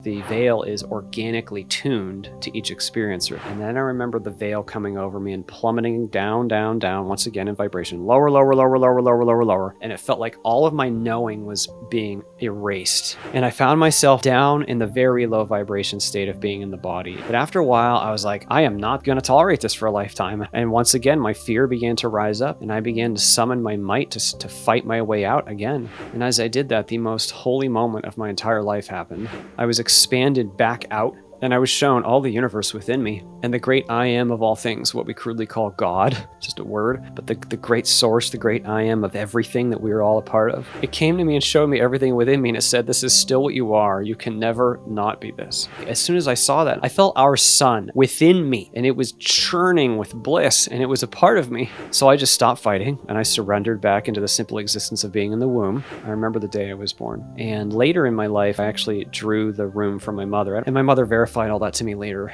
The veil is organically tuned to each experiencer. And then I remember the veil coming over me and plummeting down, down, down, once again in vibration, lower, lower, lower, lower, lower, lower, lower. And it felt like all of my knowing was being erased. And I found myself down in the very low vibration state of being in the body. But after a while, I was like, I am not going to tolerate this for a lifetime. And once again, my fear began to rise up, and I began to summon my might to fight my way out again. And as I did that, the most holy moment of my entire life happened. I was expanded back out, and I was shown all the universe within me, and the great I am of all things, what we crudely call God, just a word, but the great source, the great I am of everything that we are all a part of. It came to me and showed me everything within me, and it said, this is still what you are. You can never not be this. As soon as I saw that, I felt our sun within me, and it was churning with bliss, and it was a part of me. So I just stopped fighting, and I surrendered back into the simple existence of being in the womb. I remember the day I was born. And later in my life, I actually drew the room from my mother, and my mother verified all that to me later.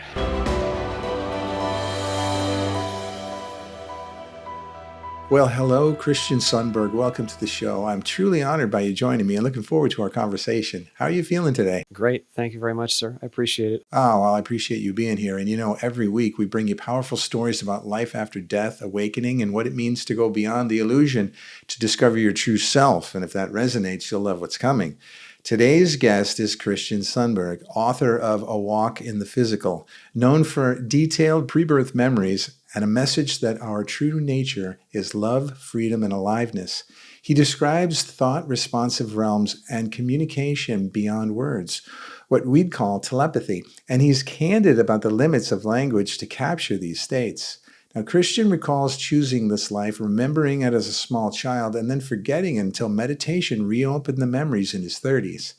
Well, hello, Christian Sundberg. Welcome to the show. I'm truly honored by you joining me and looking forward to our conversation. How are you feeling today? Great. Thank you very much, sir. I appreciate it. Oh, well, I appreciate you being here. And every week we bring you powerful stories about life after death, awakening, and what it means to go beyond the illusion to discover your true self. And if that resonates, you'll love what's coming. Today's guest is Christian Sundberg, author of A Walk in the Physical, known for detailed pre-birth memories and a message that our true nature is love, freedom, and aliveness. He describes thought-responsive realms and communication beyond words, what we'd call telepathy, and he's candid about the limits of language to capture these states. Now, Christian recalls choosing this life, remembering it as a small child, and then forgetting until meditation reopened the memories in his 30s.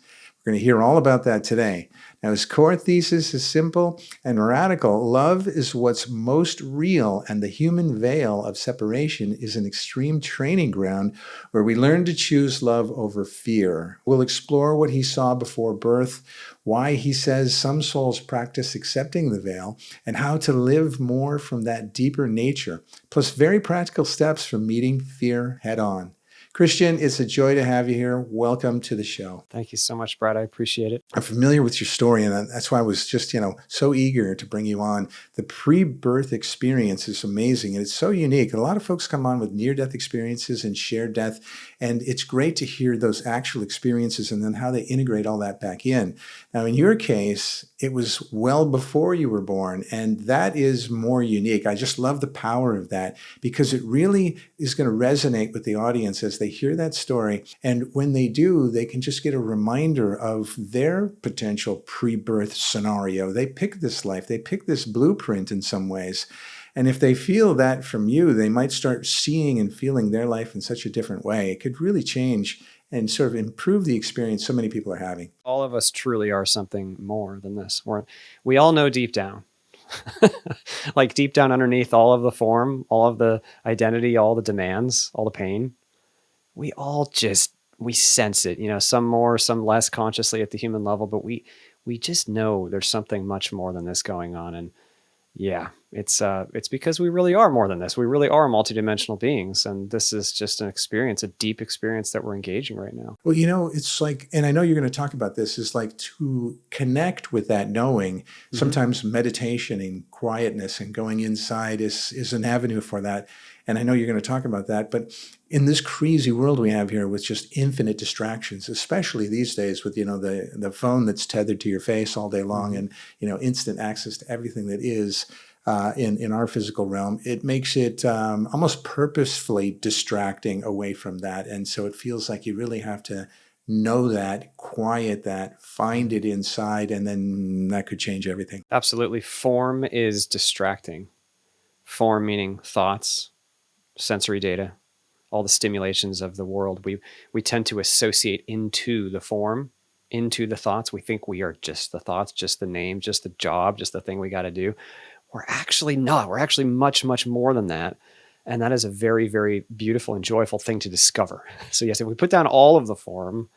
We're going to hear all about that today. Now, his core thesis is simple and radical. Love is what's most real, and the human veil of separation is an extreme training ground where we learn to choose love over fear. We'll explore what he saw before birth, why he says some souls practice accepting the veil, and how to live more from that deeper nature, plus very practical steps for meeting fear head on. Christian, it's a joy to have you here. Welcome to the show. Thank you so much, Brad. I appreciate it. I'm familiar with your story, and that's why I was just, so eager to bring you on. The pre-birth experience is amazing, and it's so unique. A lot of folks come on with near-death experiences and shared death, and it's great to hear those actual experiences and then how they integrate all that back in. Now, in your case, it was well before you were born, and that is more unique. I just love the power of that because it really is going to resonate with the audience as they hear that story. And when they do, they can just get a reminder of their potential pre-birth scenario. They pick this life, they pick this blueprint in some ways. And if they feel that from you, they might start seeing and feeling their life in such a different way. It could really change and sort of improve the experience so many people are having. All of us truly are something more than this. We all know deep down, like deep down underneath all of the form, all of the identity, all the demands, all the pain, we all we sense it, some more, some less consciously at the human level, but we just know there's something much more than this going on. And yeah, it's because we really are more than this. We really are multidimensional beings. And this is just an experience, a deep experience that we're engaging right now. Well, it's like, and I know you're going to talk about this, is like to connect with that knowing. Mm-hmm. Sometimes meditation and quietness and going inside is an avenue for that. And I know you're going to talk about that, but in this crazy world we have here with just infinite distractions, especially these days with, the phone that's tethered to your face all day long, mm-hmm. and, instant access to everything that is in our physical realm, it makes it almost purposefully distracting away from that. And so it feels like you really have to know that, quiet that, find it inside, and then that could change everything. Absolutely. Form is distracting. Form meaning thoughts, sensory data, all the stimulations of the world. We tend to associate into the form, into the thoughts. We think we are just the thoughts, just the name, just the job, just the thing we got to do. We're actually not. We're actually much, much more than that. And that is a very, very beautiful and joyful thing to discover. So yes, if we put down all of the form,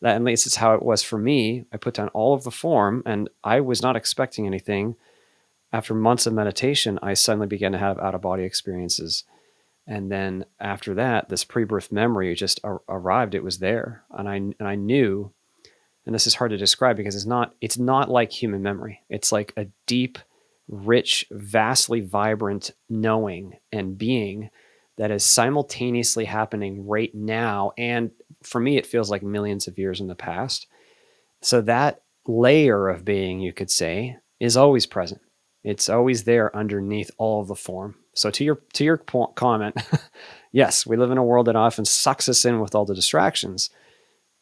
that at least it's how it was for me. I put down all of the form, and I was not expecting anything. After months of meditation, I suddenly began to have out-of-body experiences. And then after that, this pre-birth memory just arrived. It was there. And I knew And this is hard to describe because it's not like human memory. It's like a deep, rich, vastly vibrant knowing and being that is simultaneously happening right now. And for me, it feels like millions of years in the past. So that layer of being, you could say, is always present. It's always there underneath all of the form. So to your comment, yes, we live in a world that often sucks us in with all the distractions,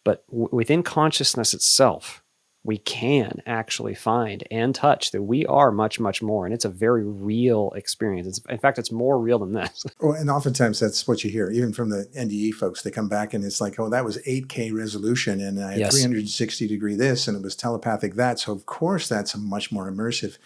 but within consciousness itself, we can actually find and touch that we are much, much more. And it's a very real experience. In fact, it's more real than this. Oh, and oftentimes that's what you hear, even from the NDE folks. They come back and it's like, oh, that was 8K resolution and I had Yes. 360-degree this and it was telepathic that. So of course that's much more immersive.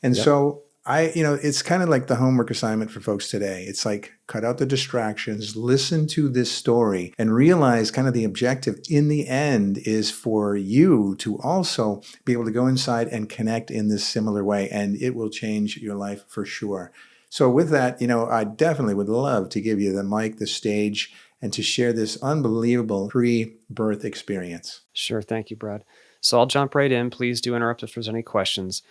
And Yep. so it's kind of like the homework assignment for folks today. It's like, cut out the distractions, listen to this story, and realize kind of the objective in the end is for you to also be able to go inside and connect in this similar way, and it will change your life for sure. So with that, I definitely would love to give you the mic, the stage, and to share this unbelievable pre-birth experience. Sure. Thank you, Brad. So I'll jump right in. Please do interrupt if there's any questions.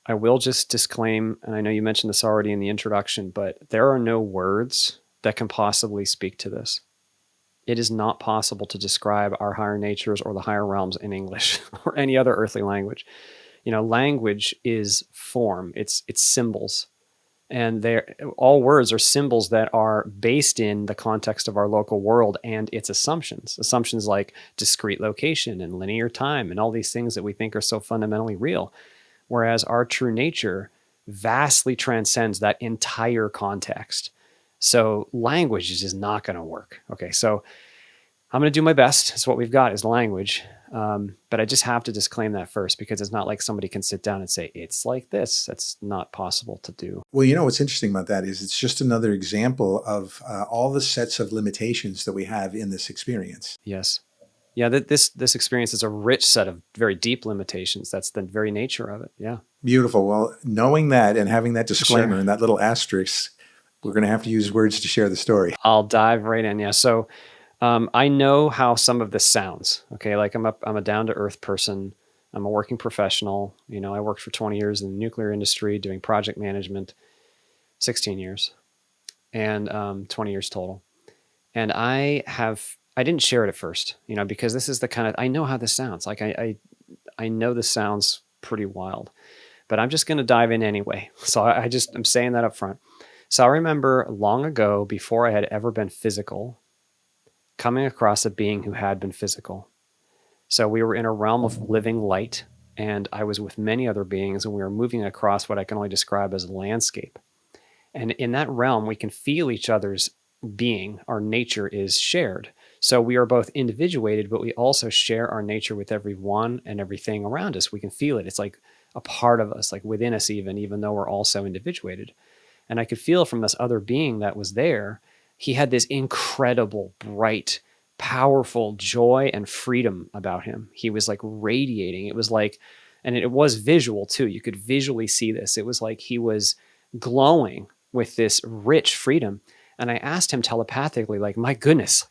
I will just disclaim, and I know you mentioned this already in the introduction, but there are no words that can possibly speak to this. It is not possible to describe our higher natures or the higher realms in English or any other earthly language. Language is form. It's symbols. And all words are symbols that are based in the context of our local world and its assumptions. Assumptions like discrete location and linear time and all these things that we think are so fundamentally real. Whereas our true nature vastly transcends that entire context. So language is just not going to work. Okay, so I'm going to do my best. It's what we've got is language. But I just have to disclaim that first because it's not like somebody can sit down and say, it's like this. That's not possible to do. Well, what's interesting about that is it's just another example of all the sets of limitations that we have in this experience. Yes. Yeah, this experience is a rich set of very deep limitations. That's the very nature of it. Yeah. Beautiful. Well, knowing that and having that disclaimer Sure. and that little asterisk, we're going to have to use words to share the story. I'll dive right in. Yeah. So I know how some of this sounds. Okay, like I'm a down to earth person. I'm a working professional. I worked for 20 years in the nuclear industry doing project management, 16 years, and 20 years total. And I didn't share it at first, because this is the kind of, I know how this sounds. Like I know this sounds pretty wild, but I'm just going to dive in anyway. So I'm saying that up front. So I remember long ago, before I had ever been physical, coming across a being who had been physical. So we were in a realm of living light, and I was with many other beings, and we were moving across what I can only describe as a landscape. And in that realm, we can feel each other's being. Our nature is shared. So we are both individuated, but we also share our nature with everyone and everything around us. We can feel it. It's like a part of us, like within us even though we're also individuated. And I could feel from this other being that was there, he had this incredible, bright, powerful joy and freedom about him. He was like radiating. It was like, and it was visual too. You could visually see this. It was like he was glowing with this rich freedom. And I asked him telepathically, like, my goodness,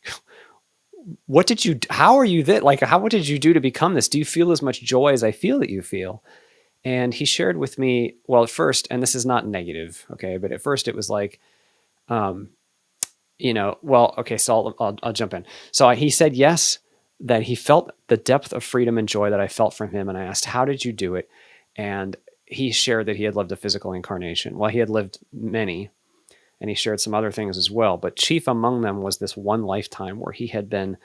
what did you do to become this? Do you feel as much joy as I feel that you feel? And he shared with me, well, at first, and this is not negative, okay, but at first it was like, so I'll jump in. So he said yes, that he felt the depth of freedom and joy that I felt from him. And I asked, how did you do it? And he shared that he had lived a physical incarnation. Well, he had lived many, and he shared some other things as well. But chief among them was this one lifetime where he had been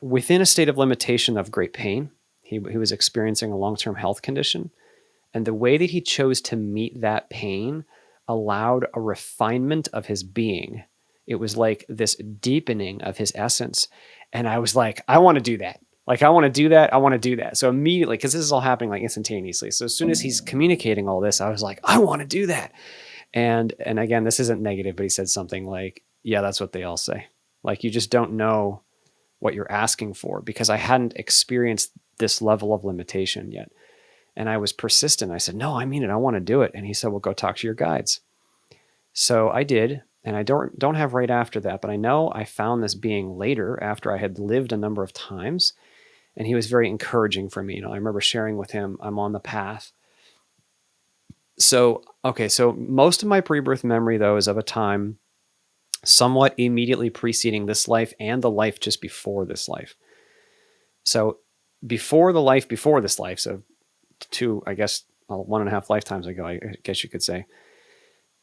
within a state of limitation of great pain. He was experiencing a long-term health condition. And the way that he chose to meet that pain allowed a refinement of his being. It was like this deepening of his essence. And I was like, I want to do that. Like, I want to do that. I want to do that. So immediately, because this is all happening like instantaneously. So as soon as he's communicating all this, I was like, I want to do that. And again, this isn't negative, but he said something like, yeah, that's what they all say. Like, you just don't know what you're asking for, because I hadn't experienced this level of limitation yet. And I was persistent. I said, no, I mean it. I want to do it. And he said, well, go talk to your guides. So I did. And I don't have right after that, but I know I found this being later after I had lived a number of times. And he was very encouraging for me. I remember sharing with him, I'm on the path. So most of my pre-birth memory, though, is of a time somewhat immediately preceding this life and the life just before this life. So before the life before this life, so 1.5 lifetimes ago, I guess you could say,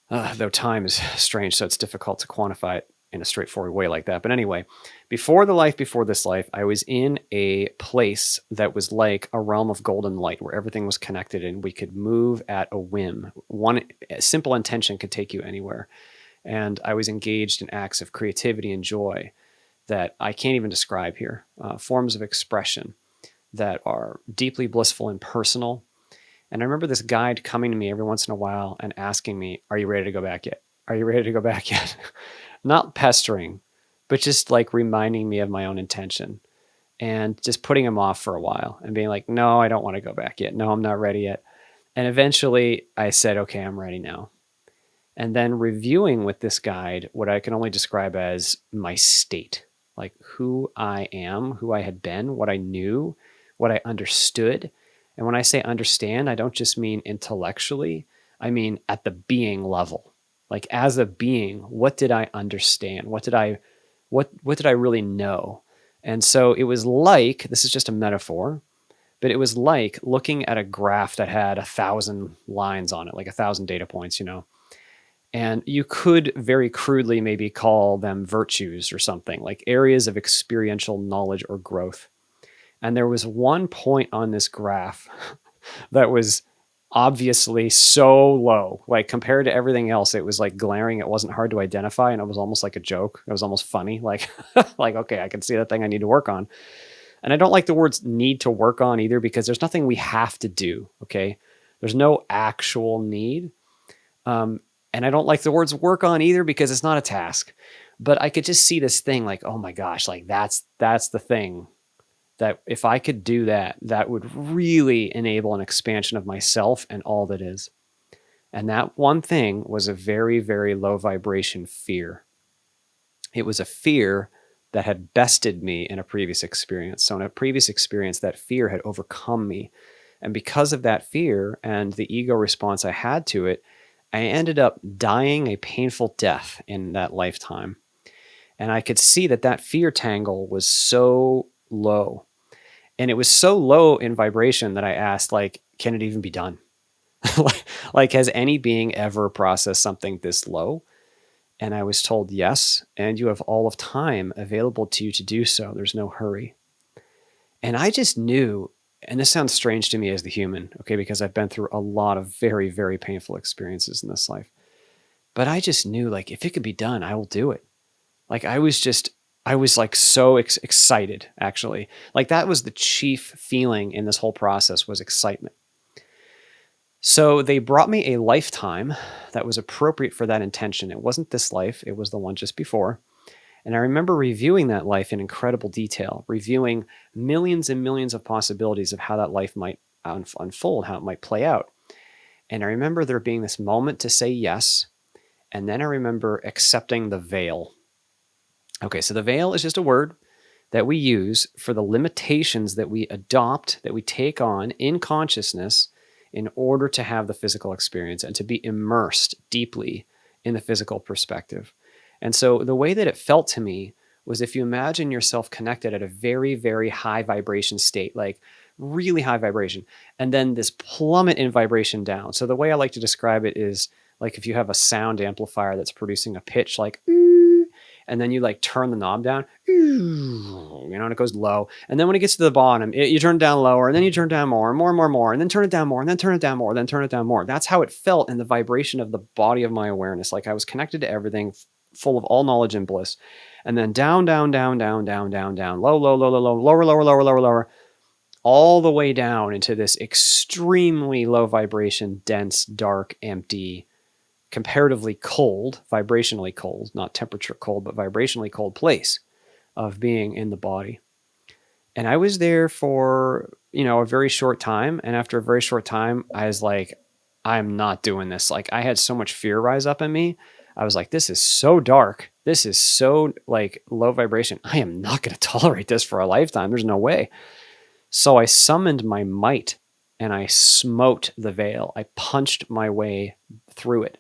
though time is strange, so it's difficult to quantify it in a straightforward way like that. But anyway, before the life before this life, I was in a place that was like a realm of golden light where everything was connected and we could move at a whim. One simple intention could take you anywhere. And I was engaged in acts of creativity and joy that I can't even describe here, forms of expression that are deeply blissful and personal. And I remember this guide coming to me every once in a while and asking me, are you ready to go back yet? Are you ready to go back yet? Not pestering, but just like reminding me of my own intention and just putting him off for a while and being like, no, I don't want to go back yet. No, I'm not ready yet. And eventually I said, okay, I'm ready now. And then reviewing with this guide what I can only describe as my state, like who I am, who I had been, what I knew, what I understood. And when I say understand, I don't just mean intellectually, I mean at the being level. Like as a being, what did I understand? What did I really know? And so it was like, this is just a metaphor, but it was like looking at a graph that had 1,000 lines on it, like 1,000 data points, And you could very crudely maybe call them virtues or something, like areas of experiential knowledge or growth. And there was one point on this graph that was obviously so low, like compared to everything else, it was like glaring. It wasn't hard to identify. And it was almost like a joke. It was almost funny. Like, okay, I can see that thing I need to work on. And I don't like the words need to work on either, because there's nothing we have to do. Okay. There's no actual need. And I don't like the words work on either, because it's not a task. But I could just see this thing like, oh my gosh, like that's the thing that if I could do that, that would really enable an expansion of myself and all that is. And that one thing was a very, very low vibration fear. It was a fear that had bested me in a previous experience. So in a previous experience, that fear had overcome me. And because of that fear and the ego response I had to it, I ended up dying a painful death in that lifetime. And I could see that fear tangle was so low. And it was so low in vibration that I asked, like, can it even be done? Like, has any being ever processed something this low? And I was told, yes, and you have all of time available to you to do so. There's no hurry. And I just knew, and this sounds strange to me as the human, okay, because I've been through a lot of very, very painful experiences in this life. But I just knew, like, if it could be done, I will do it. Like, I was like so excited, actually. Like that was the chief feeling in this whole process, was excitement. So they brought me a lifetime that was appropriate for that intention. It wasn't this life, it was the one just before. And I remember reviewing that life in incredible detail, reviewing millions and millions of possibilities of how that life might unfold, how it might play out. And I remember there being this moment to say yes. And then I remember accepting the veil. Okay, so the veil is just a word that we use for the limitations that we adopt, that we take on in consciousness in order to have the physical experience and to be immersed deeply in the physical perspective. And so the way that it felt to me was, if you imagine yourself connected at a very, very high vibration state, like really high vibration, and then this plummet in vibration down. So the way I like to describe it is like if you have a sound amplifier that's producing a pitch like, and then you like turn the knob down, and it goes low. And then when it gets to the bottom, you turn it down lower, and then you turn it down more and more and more and more, and then turn it down more, and then turn it down more, then turn it down more. That's how it felt in the vibration of the body of my awareness. Like I was connected to everything, full of all knowledge and bliss. And then down, down, down, down, down, down, down, low, low, low, low, low, lower, lower, lower, lower, lower, all the way down into this extremely low vibration, dense, dark, empty, comparatively cold, vibrationally cold, not temperature cold, but vibrationally cold place of being in the body. And I was there for, a very short time. And after a very short time, I was like, I'm not doing this. Like I had so much fear rise up in me. I was like, this is so dark. This is so like low vibration. I am not going to tolerate this for a lifetime. There's no way. So I summoned my might and I smote the veil. I punched my way through it.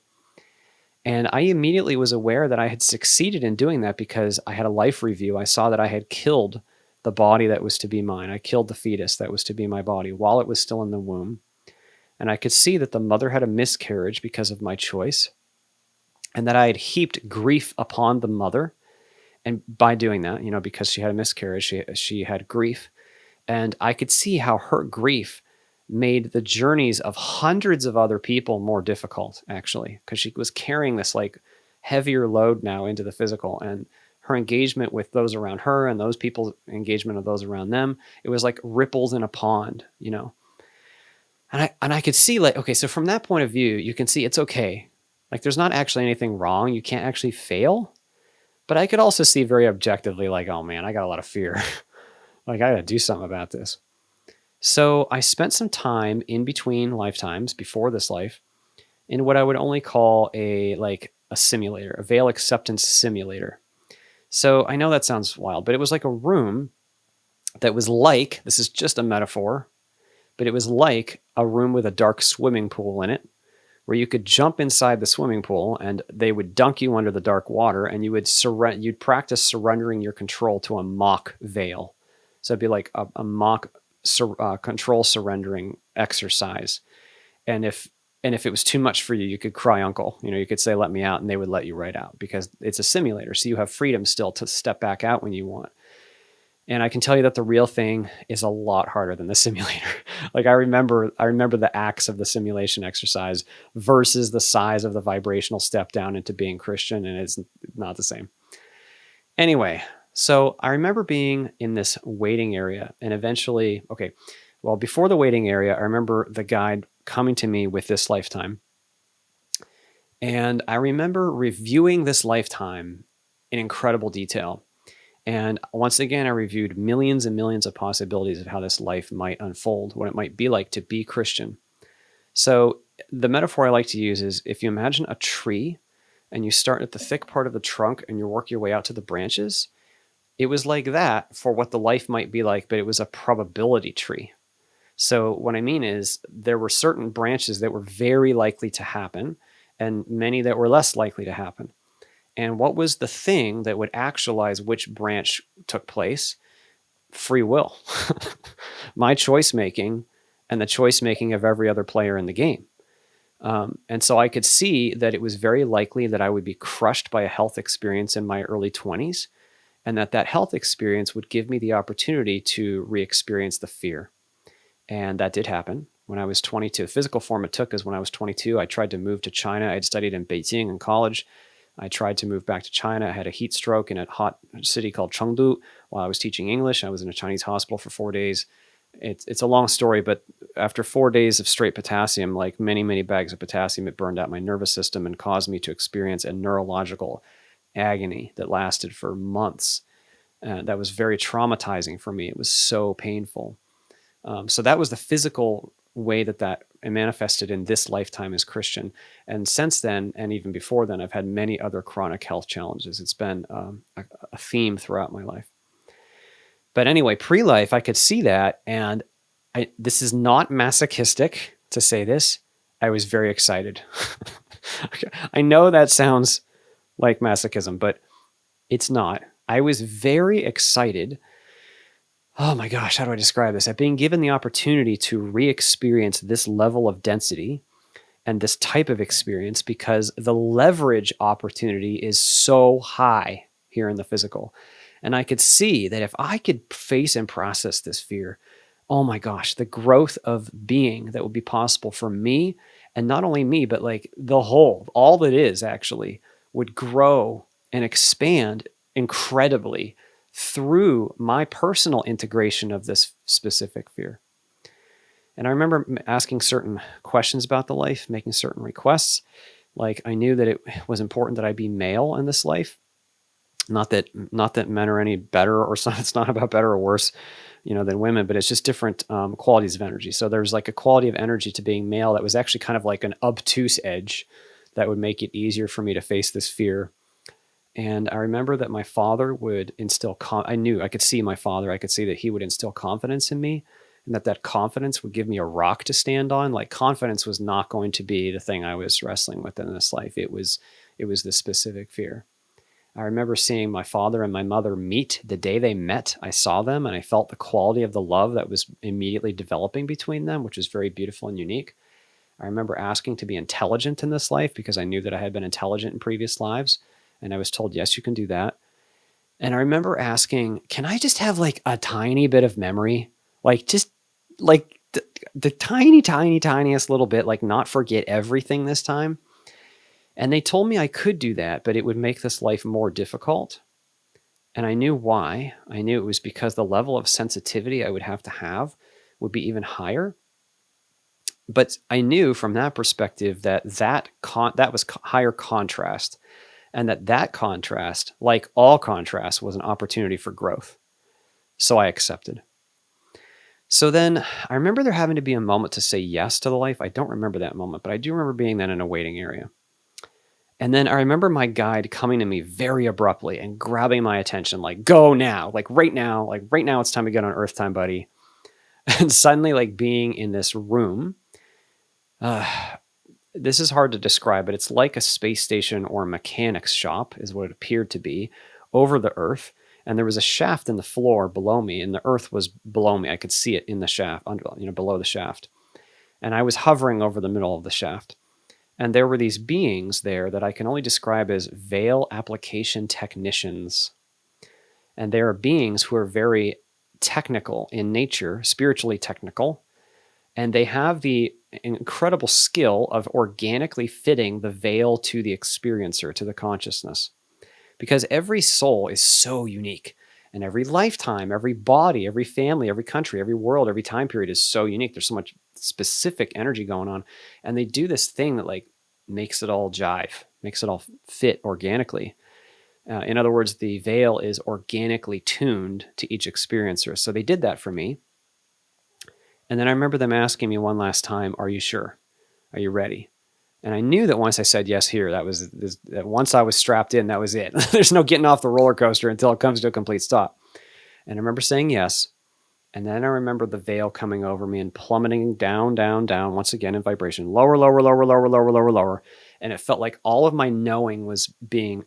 And I immediately was aware that I had succeeded in doing that because I had a life review. I saw that I had killed the body that was to be mine. I killed the fetus that was to be my body while it was still in the womb. And I could see that the mother had a miscarriage because of my choice, and that I had heaped grief upon the mother. And by doing that, because she had a miscarriage, she had grief. And I could see how her grief made the journeys of hundreds of other people more difficult, actually, because she was carrying this like heavier load now into the physical. And her engagement with those around her and those people's engagement of those around them, it was like ripples in a pond. And I could see, like, okay, so from that point of view, you can see it's okay. Like, there's not actually anything wrong. You can't actually fail. But I could also see very objectively, like, oh man, I got a lot of fear. Like, I got to do something about this. So I spent some time in between lifetimes before this life in what I would only call a simulator, a veil acceptance simulator. So I know that sounds wild, but it was like a room that was like, this is just a metaphor, but it was like a room with a dark swimming pool in it, where you could jump inside the swimming pool and they would dunk you under the dark water, and you'd practice surrendering your control to a mock veil. So it'd be like a mock control surrendering exercise. And if it was too much for you, you could cry uncle. You could say, let me out, and they would let you right out because it's a simulator. So you have freedom still to step back out when you want. And I can tell you that the real thing is a lot harder than the simulator. Like I remember the acts of the simulation exercise versus the size of the vibrational step down into being Christian, and it's not the same. Anyway, so I remember being in this waiting area, and eventually, before the waiting area, I remember the guide coming to me with this lifetime. And I remember reviewing this lifetime in incredible detail. And once again, I reviewed millions and millions of possibilities of how this life might unfold, what it might be like to be Christian. So the metaphor I like to use is, if you imagine a tree and you start at the thick part of the trunk and you work your way out to the branches, it was like that for what the life might be like, but it was a probability tree. So what I mean is there were certain branches that were very likely to happen and many that were less likely to happen. And what was the thing that would actualize which branch took place? Free will. My choice making and the choice making of every other player in the game. And so I could see that it was very likely that I would be crushed by a health experience in my early 20s, and that health experience would give me the opportunity to re-experience the fear. And that did happen when I was 22. The physical form it took is when I was 22, I tried to move to China. I had studied in Beijing in college. I tried to move back to China. I had a heat stroke in a hot city called Chengdu while I was teaching English. I was in a Chinese hospital for 4 days. It's a long story, but after 4 days of straight potassium, like many, many bags of potassium, it burned out my nervous system and caused me to experience a neurological agony that lasted for months. That was very traumatizing for me. It was so painful. So that was the physical way that manifested in this lifetime as Christian. And since then, and even before then, I've had many other chronic health challenges. It's been a theme throughout my life. But anyway, pre-life, I could see that. And this is not masochistic to say this. I was very excited. Okay. I know that sounds like masochism, but it's not. I was very excited. Oh my gosh, how do I describe this? At being given the opportunity to re-experience this level of density and this type of experience, because the leverage opportunity is so high here in the physical. And I could see that if I could face and process this fear, oh my gosh, the growth of being that would be possible for me, and not only me, but like the whole, all that is actually would grow and expand incredibly through my personal integration of this specific fear. And I remember asking certain questions about the life, making certain requests. Like I knew that it was important that I be male in this life. Not that men are any better or something. It's not about better or worse, than women, but it's just different qualities of energy. So there's like a quality of energy to being male that was actually kind of like an obtuse edge that would make it easier for me to face this fear. And I remember that my father would instill, I could see my father, I could see that he would instill confidence in me. and that confidence would give me a rock to stand on. Like, confidence was not going to be the thing I was wrestling with in this life. It was the specific fear. I remember seeing my father and my mother meet. The day they met, I saw them and I felt the quality of the love that was immediately developing between them, which is very beautiful and unique. I remember asking to be intelligent in this life because I knew that I had been intelligent in previous lives. And I was told, yes, you can do that. And I remember asking, can I just have like a tiny bit of memory? Like, just like the tiniest little bit, like not forget everything this time. And they told me I could do that, but it would make this life more difficult. And I knew why. I knew it was because the level of sensitivity I would have would be even higher. But I knew from that perspective that was higher contrast, and that contrast, like all contrast, was an opportunity for growth. So I accepted. So then I remember there having to be a moment to say yes to the life. I don't remember that moment, but I do remember being then in a waiting area. And then I remember my guide coming to me very abruptly and grabbing my attention, like, go now, like right now, it's time to get on Earth time, buddy. And suddenly, like, being in this room, this is hard to describe, but it's like a space station or a mechanic's shop is what it appeared to be over the Earth. And there was a shaft in the floor below me, and the Earth was below me. I could see it in the shaft, below the shaft. And I was hovering over the middle of the shaft. And there were these beings there that I can only describe as veil application technicians. And they are beings who are very technical in nature, spiritually technical. And they have the incredible skill of organically fitting the veil to the experiencer, to the consciousness. Because every soul is so unique. And every lifetime, every body, every family, every country, every world, every time period is so unique. There's so much specific energy going on. And they do this thing that like makes it all jive, makes it all fit organically. In other words, the veil is organically tuned to each experiencer. So they did that for me. And then I remember them asking me one last time, are you sure? Are you ready? And I knew that once I said yes here, that once I was strapped in, that was it. There's no getting off the roller coaster until it comes to a complete stop. And I remember saying yes. And then I remember the veil coming over me and plummeting down, down, down, once again in vibration, lower, lower, lower, lower, lower, lower, lower. And it felt like all of my knowing was being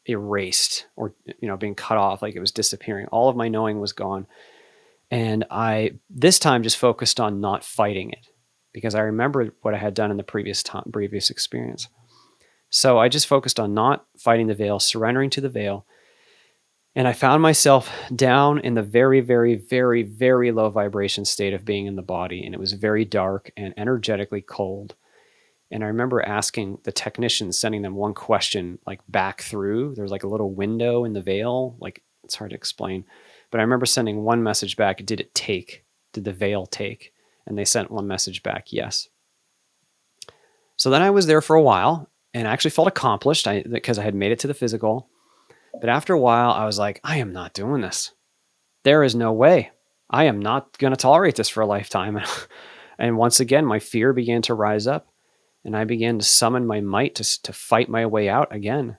erased or, being cut off, like it was disappearing. All of my knowing was gone. And I, this time, just focused on not fighting it because I remembered what I had done in the previous experience. So I just focused on not fighting the veil, surrendering to the veil. And I found myself down in the very, very, very, very low vibration state of being in the body. And it was very dark and energetically cold. And I remember asking the technicians, sending them one question, like back through. There was like a little window in the veil. Like, it's hard to explain. But I remember sending one message back. Did it take? Did the veil take? And they sent one message back, yes. So then I was there for a while and I actually felt accomplished because I had made it to the physical. But after a while, I was like, I am not doing this. There is no way. I am not going to tolerate this for a lifetime. And once again, my fear began to rise up and I began to summon my might to fight my way out again.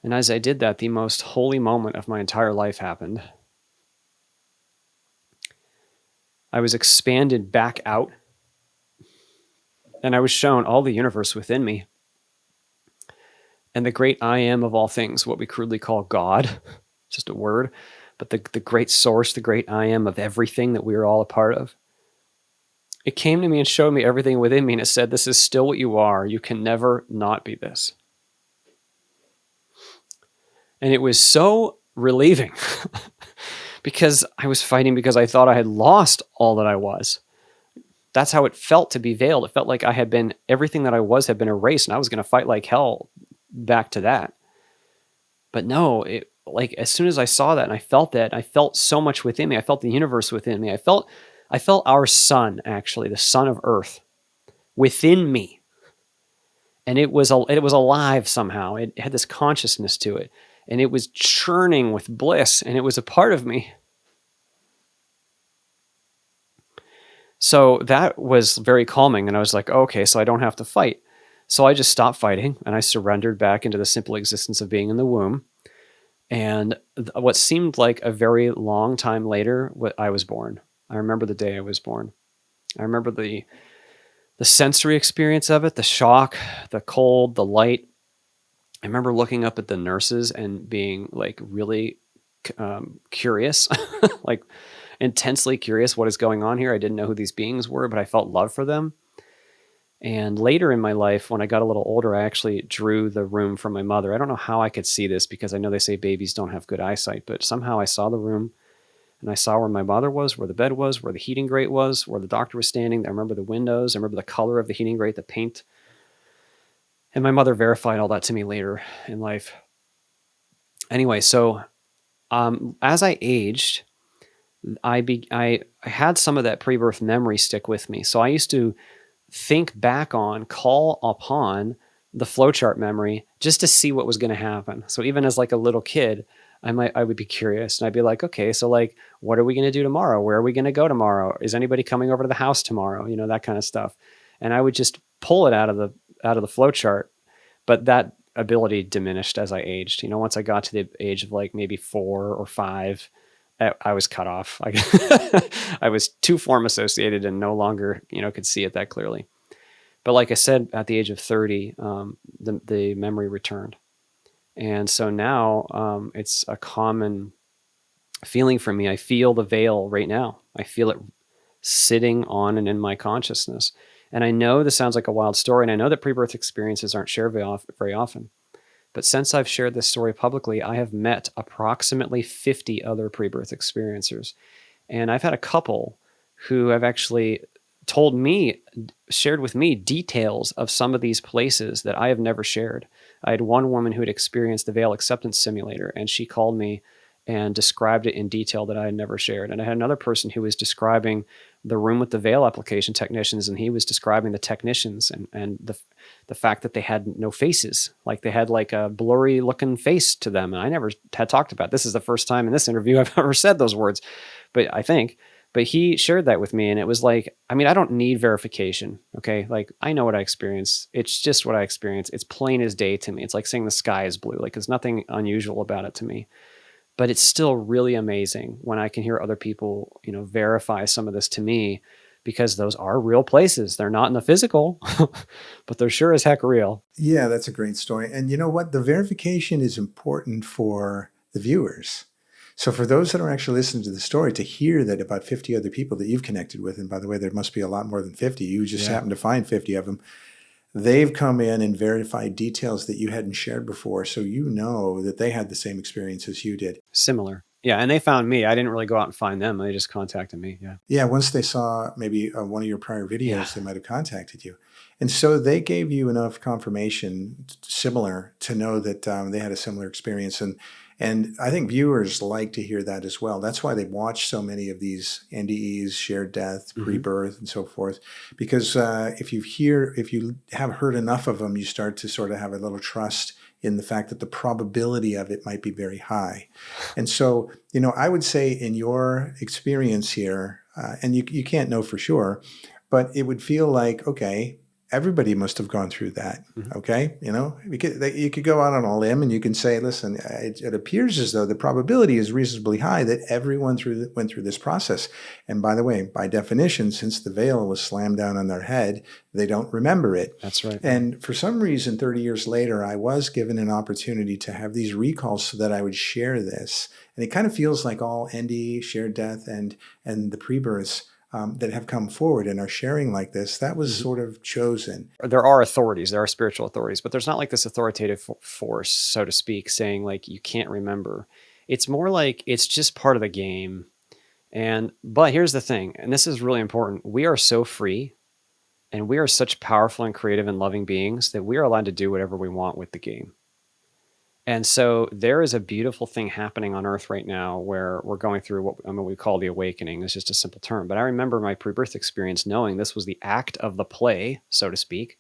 And as I did that, the most holy moment of my entire life happened. I was expanded back out, and I was shown all the universe within me. And the great I am of all things, what we crudely call God, just a word, but the great source, the great I am of everything that we are all a part of. It came to me and showed me everything within me, and it said, this is still what you are. You can never not be this. And it was so relieving because I was fighting because I thought I had lost all that I was. That's how it felt to be veiled. It felt like everything that I was had been erased and I was going to fight like hell back to that. But no, like as soon as I saw that and I felt that, I felt so much within me. I felt the universe within me. I felt our sun, actually, the sun of Earth within me. And it was alive somehow. It had this consciousness to it. And it was churning with bliss, and it was a part of me. So that was very calming, and I was like, okay, so I don't have to fight. So I just stopped fighting, and I surrendered back into the simple existence of being in the womb. And what seemed like a very long time later, I was born. I remember the day I was born. I remember the sensory experience of it, the shock, the cold, the light. I remember looking up at the nurses and being like really curious, like intensely curious what is going on here. I didn't know who these beings were, but I felt love for them. And later in my life, when I got a little older, I actually drew the room from my mother. I don't know how I could see this because I know they say babies don't have good eyesight, but somehow I saw the room and I saw where my mother was, where the bed was, where the heating grate was, where the doctor was standing. I remember the windows. I remember the color of the heating grate, the paint. And my mother verified all that to me later in life. Anyway, so as I aged, I had some of that pre-birth memory stick with me. So I used to think back on, call upon the flowchart memory just to see what was going to happen. So even as like a little kid, I would be curious and I'd be like, okay, so like, what are we going to do tomorrow? Where are we going to go tomorrow? Is anybody coming over to the house tomorrow? You know, that kind of stuff. And I would just pull it out of the flowchart. But that ability diminished as I aged. You know, once I got to the age of like maybe 4 or 5, I was cut off. I was too form associated and no longer, you know, could see it that clearly. But like I said, at the age of 30, the memory returned. And so now it's a common feeling for me. I feel the veil right now. I feel it sitting on and in my consciousness. And I know this sounds like a wild story, and I know that pre-birth experiences aren't shared very often. But since I've shared this story publicly, I have met approximately 50 other pre-birth experiencers. And I've had a couple who have actually shared with me details of some of these places that I have never shared. I had one woman who had experienced the veil acceptance simulator, and she called me and described it in detail that I had never shared. And I had another person who was describing the room with the veil application technicians, and he was describing the technicians and the fact that they had no faces, like they had like a blurry looking face to them. And I never had talked about this. Is the first time in this interview I've ever said those words, but he shared that with me, and it was like, I mean, I don't need verification. Okay. Like I know what I experience. It's just what I experience. It's plain as day to me. It's like saying the sky is blue. Like there's nothing unusual about it to me. But it's still really amazing when I can hear other people, you know, verify some of this to me, because those are real places. They're not in the physical, but they're sure as heck real. Yeah, that's a great story. And you know what? The verification is important for the viewers. So for those that are actually listening to the story, to hear that about 50 other people that you've connected with, and by the way, there must be a lot more than 50, you just happen to find 50 of them, they've come in and verified details that you hadn't shared before. So you know that they had the same experience as you did. Similar. Yeah. And they found me. I didn't really go out and find them. They just contacted me. Yeah. Yeah, once they saw maybe one of your prior videos, they might have contacted you. And so they gave you enough confirmation similar to know that they had a similar experience. And I think viewers like to hear that as well. That's why they watch so many of these NDEs, shared death, pre-birth, and so forth. Because if you have heard enough of them, you start to sort of have a little trust in the fact that the probability of it might be very high. And so, you know, I would say in your experience here, and you can't know for sure, but it would feel like, okay, everybody must have gone through that. Okay. You know, you could go out on a limb and you can say, listen, it appears as though the probability is reasonably high that everyone went through this process. And by the way, by definition, since the veil was slammed down on their head, they don't remember it. That's right. And for some reason, 30 years later, I was given an opportunity to have these recalls so that I would share this. And it kind of feels like all NDE, shared death, and the pre-births that have come forward and are sharing like this, that was sort of chosen. There are authorities, there are spiritual authorities, but there's not like this authoritative force, so to speak, saying like, you can't remember. It's more like it's just part of the game. But here's the thing, and this is really important. We are so free, and we are such powerful and creative and loving beings that we are allowed to do whatever we want with the game. And so there is a beautiful thing happening on Earth right now where we're going through what we call the awakening. It's just a simple term. But I remember my pre-birth experience knowing this was the act of the play, so to speak,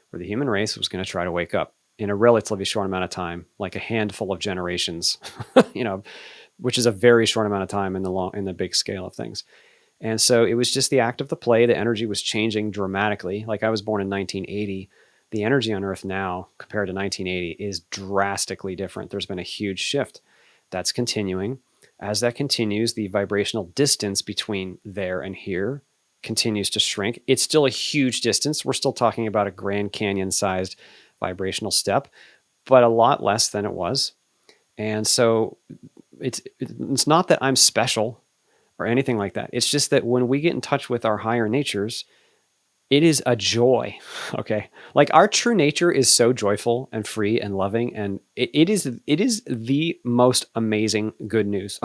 where the human race was going to try to wake up in a relatively short amount of time, like a handful of generations, you know, which is a very short amount of time in the big scale of things. And so it was just the act of the play. The energy was changing dramatically. Like I was born in 1980. The energy on Earth now compared to 1980 is drastically different. There's been a huge shift that's continuing As that continues, the vibrational distance between there and here continues to shrink. It's still a huge distance. We're still talking about a Grand Canyon sized vibrational step, but a lot less than it was. And so it's not that I'm special or anything like that. It's just that when we get in touch with our higher natures, it is a joy. Okay. Like our true nature is so joyful and free and loving. And it is the most amazing good news.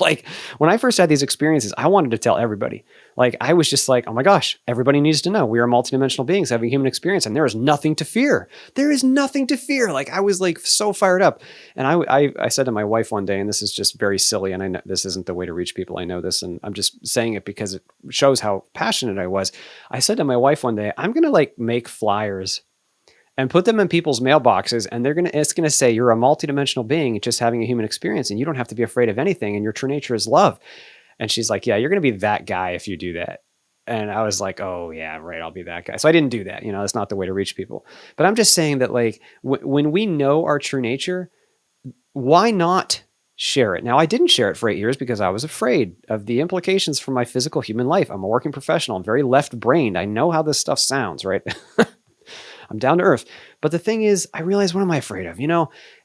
Like when I first had these experiences, I wanted to tell everybody. Like I was just like, oh my gosh, everybody needs to know we are multidimensional beings having human experience and there is nothing to fear. There is nothing to fear. Like I was like so fired up. And I said to my wife one day, and this is just very silly, and I know this isn't the way to reach people. I know this, and I'm just saying it because it shows how passionate I was. I said to my wife one day, I'm going to like make flyers and put them in people's mailboxes, and it's going to say, you're a multidimensional being just having a human experience, and you don't have to be afraid of anything, and your true nature is love. And she's like, yeah, you're going to be that guy if you do that. And I was like, oh yeah, right, I'll be that guy. So I didn't do that. That's not the way to reach people. But I'm just saying that like when we know our true nature, why not share it? Now, I didn't share it for 8 years because I was afraid of the implications for my physical human life. I'm a working professional. I'm very left-brained. I know how this stuff sounds, right? I'm down to earth. But the thing is, I realized, what am I afraid of?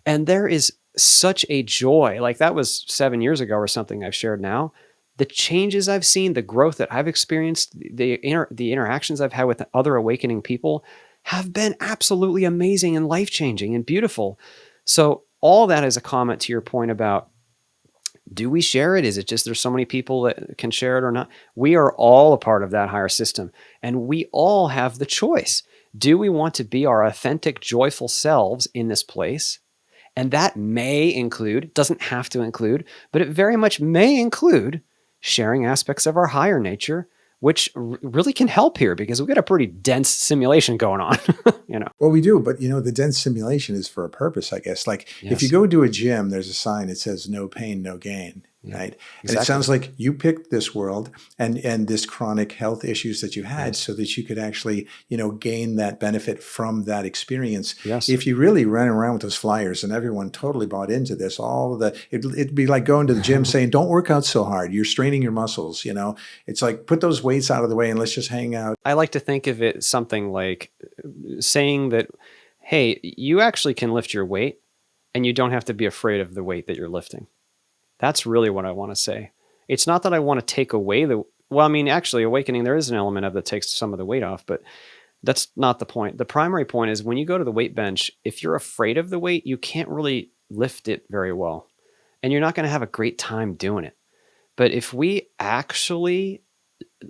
And there is such a joy. Like that was 7 years ago or something I've shared now. The changes I've seen, the growth that I've experienced, the interactions I've had with other awakening people have been absolutely amazing and life-changing and beautiful. So all that is a comment to your point about, do we share it? Is it just there's so many people that can share it or not? We are all a part of that higher system, and we all have the choice. Do we want to be our authentic, joyful selves in this place? And that may include, doesn't have to include, but it very much may include sharing aspects of our higher nature, which really can help here because we've got a pretty dense simulation going on. Well, we do, but the dense simulation is for a purpose, I guess. Like if you go to a gym, there's a sign that says no pain, no gain. Right. Exactly. And it sounds like you picked this world and this chronic health issues that you had so that you could actually, gain that benefit from that experience. Yes. If you really ran around with those flyers and everyone totally bought into this, it'd be like going to the gym saying, don't work out so hard. You're straining your muscles. It's like, put those weights out of the way and let's just hang out. I like to think of it something like saying that, hey, you actually can lift your weight and you don't have to be afraid of the weight that you're lifting. That's really what I want to say. It's not that I want to take away actually, awakening, there is an element of that takes some of the weight off, but that's not the point. The primary point is when you go to the weight bench, if you're afraid of the weight, you can't really lift it very well, and you're not going to have a great time doing it. But if we actually,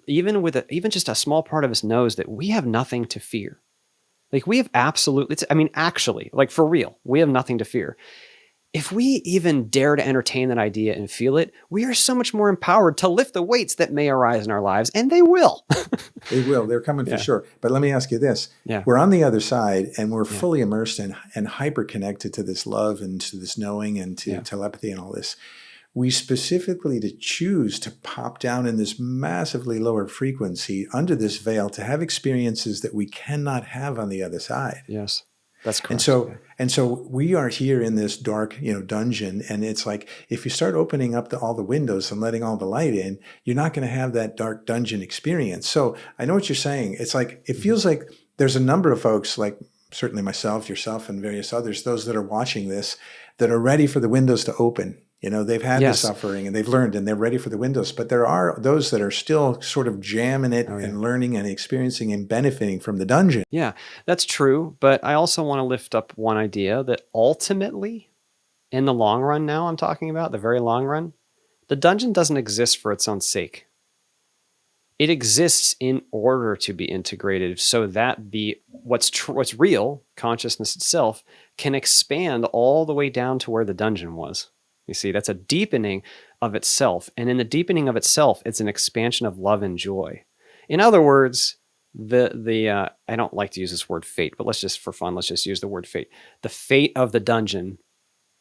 even just a small part of us knows that we have nothing to fear, like we have actually, like for real, we have nothing to fear. If we even dare to entertain that idea and feel it, we are so much more empowered to lift the weights that may arise in our lives, and they will. They will. They're coming for sure. But let me ask you this. Yeah. We're on the other side, and we're fully immersed and hyper-connected to this love and to this knowing and to telepathy and all this. We specifically to choose to pop down in this massively lower frequency under this veil to have experiences that we cannot have on the other side. Yes. That's correct. And so we are here in this dark, dungeon, and it's like if you start opening up all the windows and letting all the light in, you're not going to have that dark dungeon experience. So I know what you're saying. It's like it feels like there's a number of folks, like certainly myself, yourself, and various others, those that are watching this, that are ready for the windows to open. They've had the suffering and they've learned and they're ready for the windows. But there are those that are still sort of jamming it and learning and experiencing and benefiting from the dungeon. Yeah, that's true. But I also want to lift up one idea that ultimately, in the long run now I'm talking about, the very long run, the dungeon doesn't exist for its own sake. It exists in order to be integrated so that what's real, consciousness itself, can expand all the way down to where the dungeon was. You see, that's a deepening of itself. And in the deepening of itself, it's an expansion of love and joy. In other words, I don't like to use this word fate, but let's just use the word fate. The fate of the dungeon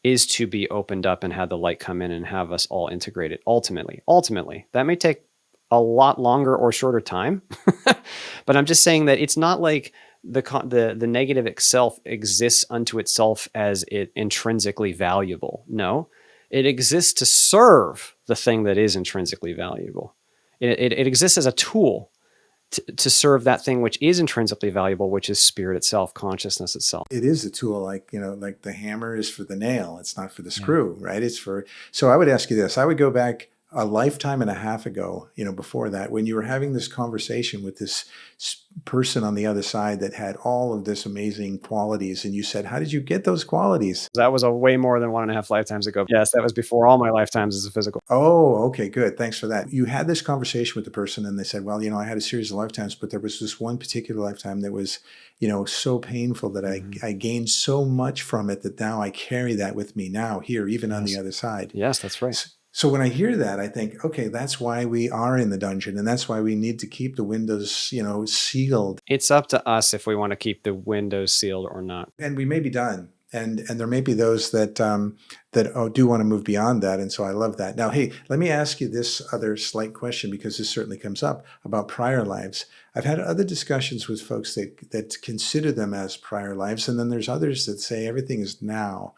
is to be opened up and have the light come in and have us all integrated. Ultimately, that may take a lot longer or shorter time, but I'm just saying that it's not like the negative itself exists unto itself as it intrinsically valuable. No. It exists to serve the thing that is intrinsically valuable. It exists as a tool to serve that thing which is intrinsically valuable, which is spirit itself, consciousness itself. It is a tool, like, like the hammer is for the nail. It's not for the screw, right? So I would ask you this. I would go back a lifetime and a half ago, before that, when you were having this conversation with this person on the other side that had all of this amazing qualities. And you said, how did you get those qualities? That was a way more than 1.5 lifetimes ago. Yes, that was before all my lifetimes as a physical. Oh, okay, good. Thanks for that. You had this conversation with the person and they said, well, I had a series of lifetimes, but there was this one particular lifetime that was, so painful that I gained so much from it that now I carry that with me now here, even on the other side. Yes, that's right. So when I hear that, I think, okay, that's why we are in the dungeon, and that's why we need to keep the windows, sealed. It's up to us if we want to keep the windows sealed or not. And we may be done. And there may be those that do want to move beyond that. And so I love that. Now, hey, let me ask you this other slight question, because this certainly comes up about prior lives. I've had other discussions with folks that consider them as prior lives. And then there's others that say everything is now,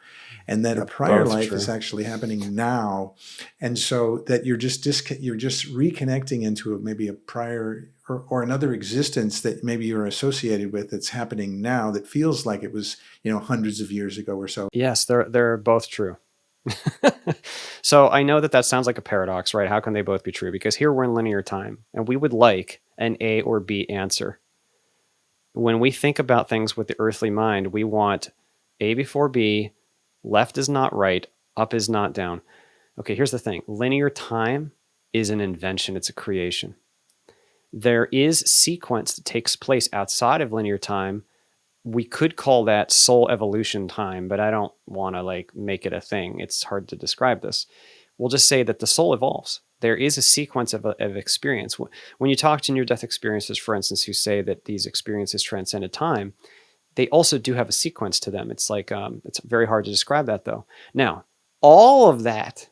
and that a prior life is actually happening now. And so that you're just reconnecting into maybe a prior or another existence that maybe you're associated with that's happening now that feels like it was, hundreds of years ago or so. Yes, they're both true. So I know that sounds like a paradox, right? How can they both be true? Because here we're in linear time, and we would like an A or B answer. When we think about things with the earthly mind, we want A before B, left is not right, up is not down. Okay, here's the thing. Linear time is an invention. It's a creation. There is sequence that takes place outside of linear time. We could call that soul evolution time, but I don't want to make it a thing. It's hard to describe this. We'll just say that the soul evolves. There is a sequence of experience. When you talk to near-death experiences, for instance, who say that these experiences transcended time, they also do have a sequence to them. It's it's very hard to describe that, though. Now, all of that,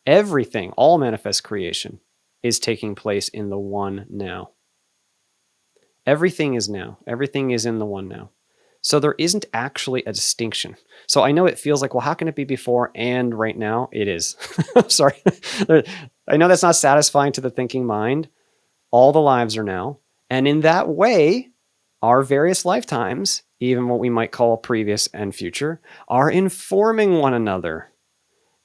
everything, all manifest creation, is taking place in the one now. Everything is now. Everything is in the one now. So there isn't actually a distinction. So I know it feels like, well, how can it be before and right now? It is. I'm sorry. I know that's not satisfying to the thinking mind. All the lives are now. And in that way, our various lifetimes, even what we might call previous and future, are informing one another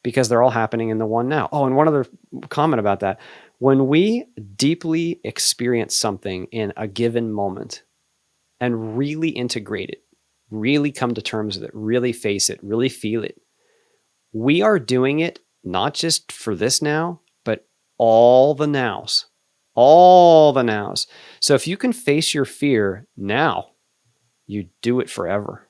because they're all happening in the one now. Oh, and one other comment about that. When we deeply experience something in a given moment and really integrate it, really come to terms with it, really face it, really feel it, we are doing it not just for this now, but all the nows. All the nows. So if you can face your fear now, you do it forever.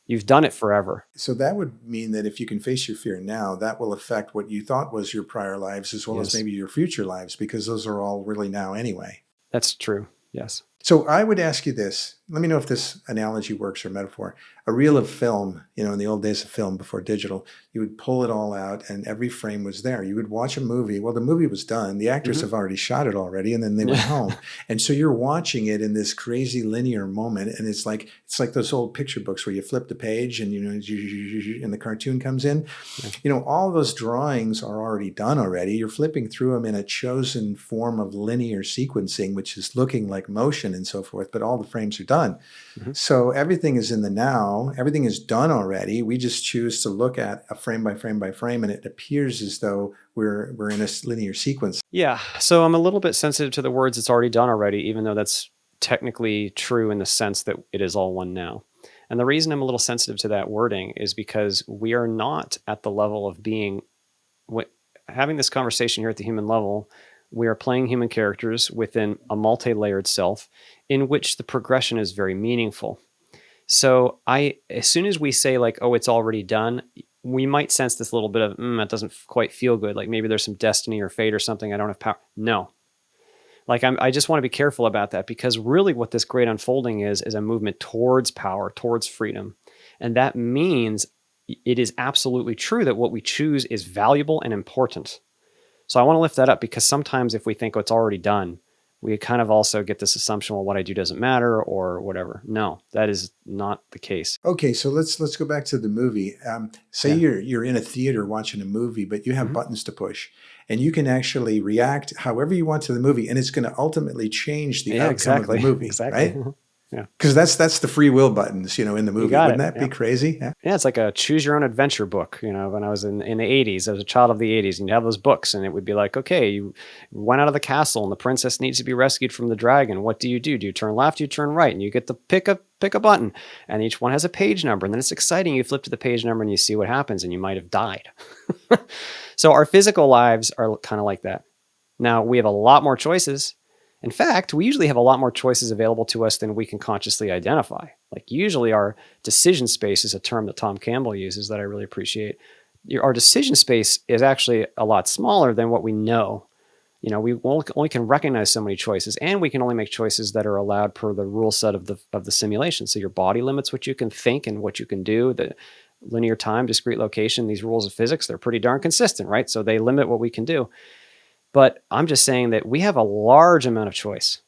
You've done it forever. So that would mean that if you can face your fear now, that will affect what you thought was your prior lives as well as maybe your future lives, because those are all really now anyway. That's true. Yes. So I would ask you this. Let me know if this analogy works or metaphor. A reel of film, in the old days of film before digital, you would pull it all out and every frame was there. You would watch a movie. Well, the movie was done. The actors have already shot it already, and then they went home. And so you're watching it in this crazy linear moment. And it's like those old picture books where you flip the page and, and the cartoon comes in. All those drawings are already done already. You're flipping through them in a chosen form of linear sequencing, which is looking like motion and so forth, but all the frames are done. So everything is in the now. Everything is done already. We just choose to look at a frame by frame by frame, and it appears as though we're in a linear sequence. Yeah. So I'm a little bit sensitive to the words "it's already done already," even though that's technically true in the sense that it is all one now. And the reason I'm a little sensitive to that wording is because we are not at the level of being having this conversation here at the human level. We are playing human characters within a multi-layered self in which the progression is very meaningful. So as soon as we say oh, it's already done, we might sense this little bit of, that doesn't quite feel good. Like maybe there's some destiny or fate or something. I don't have power. No. I just want to be careful about that, because really what this great unfolding is a movement towards power, towards freedom. And that means it is absolutely true that what we choose is valuable and important. So I want to lift that up, because sometimes if we think, oh, it's already done, we kind of also get this assumption, well, what I do doesn't matter or whatever. No, that is not the case. Okay, so let's go back to the movie. Say Yeah. you're in a theater watching a movie, but you have Mhm. buttons to push, and you can actually react however you want to the movie, and it's going to ultimately change the Yeah, outcome of the exactly. movie, Exactly. right? Yeah. Because that's the free will buttons, in the You movie. got Wouldn't it. that be Yeah. crazy? Yeah. Yeah, it's like a choose your own adventure book. When I was in the 80s, I was a child of the 80s, and you'd have those books, and it would be like, okay, you went out of the castle, and the princess needs to be rescued from the dragon. What do you do? Do you turn left? Do you turn right? And you get to pick a button, and each one has a page number, and then it's exciting. You flip to the page number, and you see what happens, and you might have died. So our physical lives are kind of like that. Now, we have a lot more choices. In fact, we usually have a lot more choices available to us than we can consciously identify. Like usually our decision space is a term that Tom Campbell uses that I really appreciate. Our decision space is actually a lot smaller than what we know. We only can recognize so many choices, and we can only make choices that are allowed per the rule set of the simulation. So your body limits what you can think and what you can do. The linear time, discrete location, these rules of physics, they're pretty darn consistent, right? So they limit what we can do. But I'm just saying that we have a large amount of choice.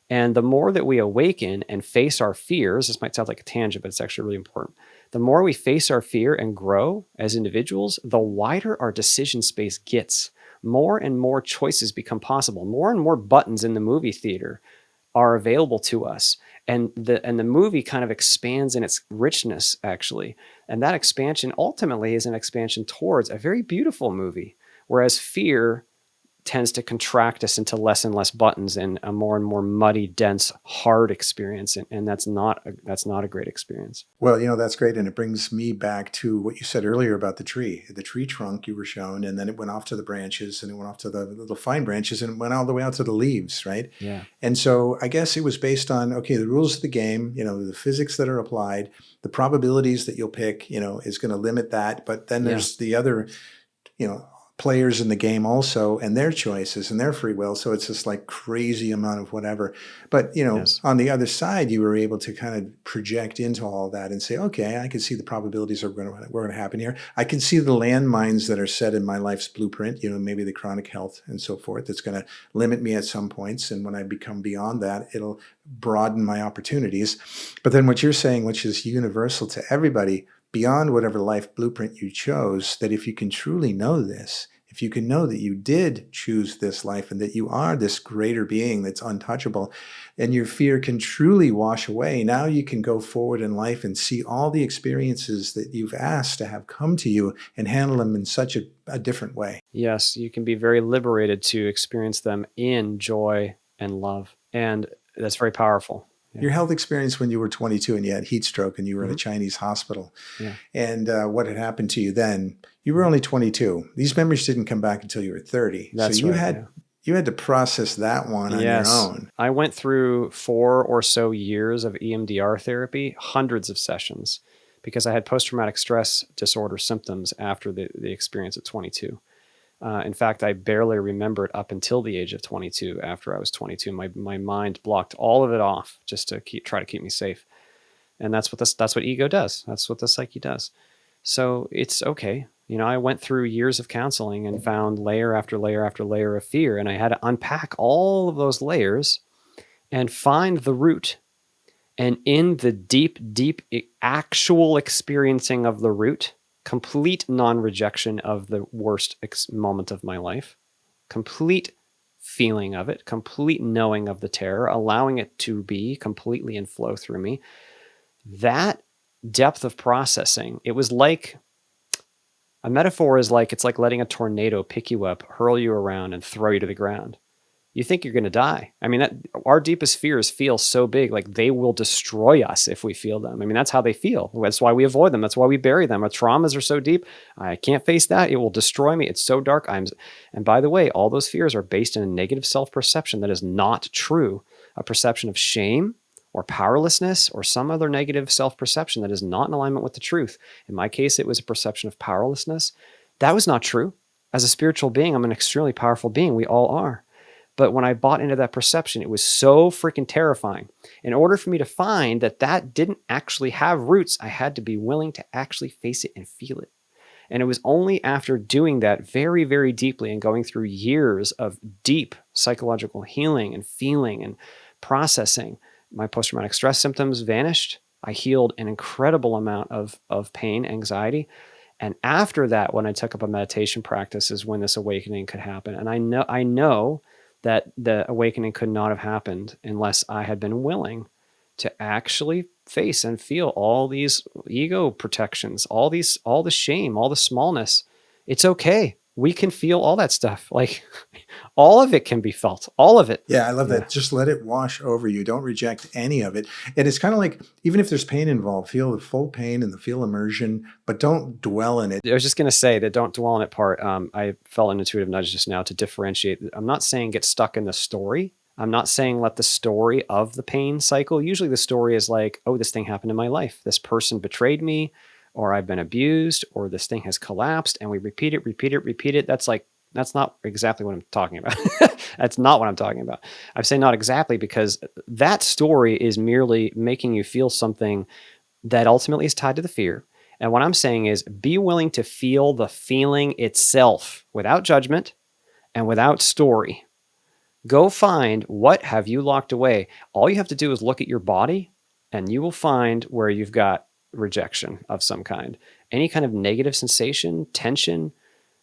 And the more that we awaken and face our fears, this might sound like a tangent, but it's actually really important. The more we face our fear and grow as individuals, the wider our decision space gets. More and more choices become possible. More and more buttons in the movie theater are available to us. And the movie kind of expands in its richness, actually. And that expansion ultimately is an expansion towards a very beautiful movie. Whereas fear tends to contract us into less and less buttons and a more and more muddy, dense, hard experience. And that's not a great experience. Well, that's great. And it brings me back to what you said earlier about the tree trunk you were shown, and then it went off to the branches and it went off to the little fine branches and it went all the way out to the leaves, right? Yeah. And so I guess it was based on, okay, the rules of the game, the physics that are applied, the probabilities that you'll pick, is going to limit that. But then Yeah. there's the other, players in the game also and their choices and their free will. So it's this like crazy amount of whatever. But, Yes. on the other side, you were able to kind of project into all that and say, okay, I can see the probabilities are going to happen here. I can see the landmines that are set in my life's blueprint, maybe the chronic health and so forth. That's going to limit me at some points. And when I become beyond that, it'll broaden my opportunities. But then what you're saying, which is universal to everybody, beyond whatever life blueprint you chose, that if you can truly know this, if you can know that you did choose this life and that you are this greater being that's untouchable, and your fear can truly wash away, now you can go forward in life and see all the experiences that you've asked to have come to you and handle them in such a different way. Yes, you can be very liberated to experience them in joy and love. And that's very powerful. Yeah. Your health experience when you were 22 and you had heat stroke and you were in a Mhm. Chinese hospital, Yeah. and what had happened to you then, you were only 22. These memories didn't come back until you were 30. So That's right. Yeah. you had to process that one on your Yes. own. I went through 4 or so years of EMDR therapy, hundreds of sessions, because I had post-traumatic stress disorder symptoms after the experience at 22. In fact, I barely remember it up until the age of 22. After I was 22, my mind blocked all of it off just to try to keep me safe. And that's what ego does. That's what the psyche does. So it's okay. I went through years of counseling and found layer after layer after layer of fear, and I had to unpack all of those layers and find the root. And in the deep, deep actual experiencing of the root, complete non-rejection of the worst moment of my life, complete feeling of it, complete knowing of the terror, allowing it to be completely and flow through me. That depth of processing, it was like a metaphor is like, it's like letting a tornado pick you up, hurl you around, and throw you to the ground. You think you're going to die. I mean, our deepest fears feel so big, like they will destroy us if we feel them. I mean, that's how they feel. That's why we avoid them. That's why we bury them. Our traumas are so deep. I can't face that. It will destroy me. It's so dark. And by the way, all those fears are based in a negative self-perception that is not true. A perception of shame or powerlessness or some other negative self-perception that is not in alignment with the truth. In my case, it was a perception of powerlessness. That was not true. As a spiritual being, I'm an extremely powerful being. We all are. But when I bought into that perception, it was so freaking terrifying. In order for me to find that didn't actually have roots, I had to be willing to actually face it and feel it. And it was only after doing that very, very deeply and going through years of deep psychological healing and feeling and processing, my post-traumatic stress symptoms vanished. I healed an incredible amount of pain, anxiety. And after that, when I took up a meditation practice, is when this awakening could happen. And I know that the awakening could not have happened unless I had been willing to actually face and feel all these ego protections, all the shame, all the smallness. It's okay. We can feel all that stuff. Like all of it can be felt, all of it. Yeah, I love that. Just let it wash over you. Don't reject any of it. And it's kind of like, even if there's pain involved, feel the full pain and the full immersion, but don't dwell in it. I was just going to say that don't dwell on it part. I felt an intuitive nudge just now to differentiate. I'm not saying get stuck in the story. I'm not saying let the story of the pain cycle. Usually the story is like, oh, this thing happened in my life. This person betrayed me, or I've been abused, or this thing has collapsed, and we repeat it. That's not exactly what I'm talking about. That's not what I'm talking about. I'm saying not exactly because that story is merely making you feel something that ultimately is tied to the fear. And what I'm saying is be willing to feel the feeling itself without judgment and without story. Go find what have you locked away. All you have to do is look at your body and you will find where you've got rejection of some kind. Any kind of negative sensation, tension,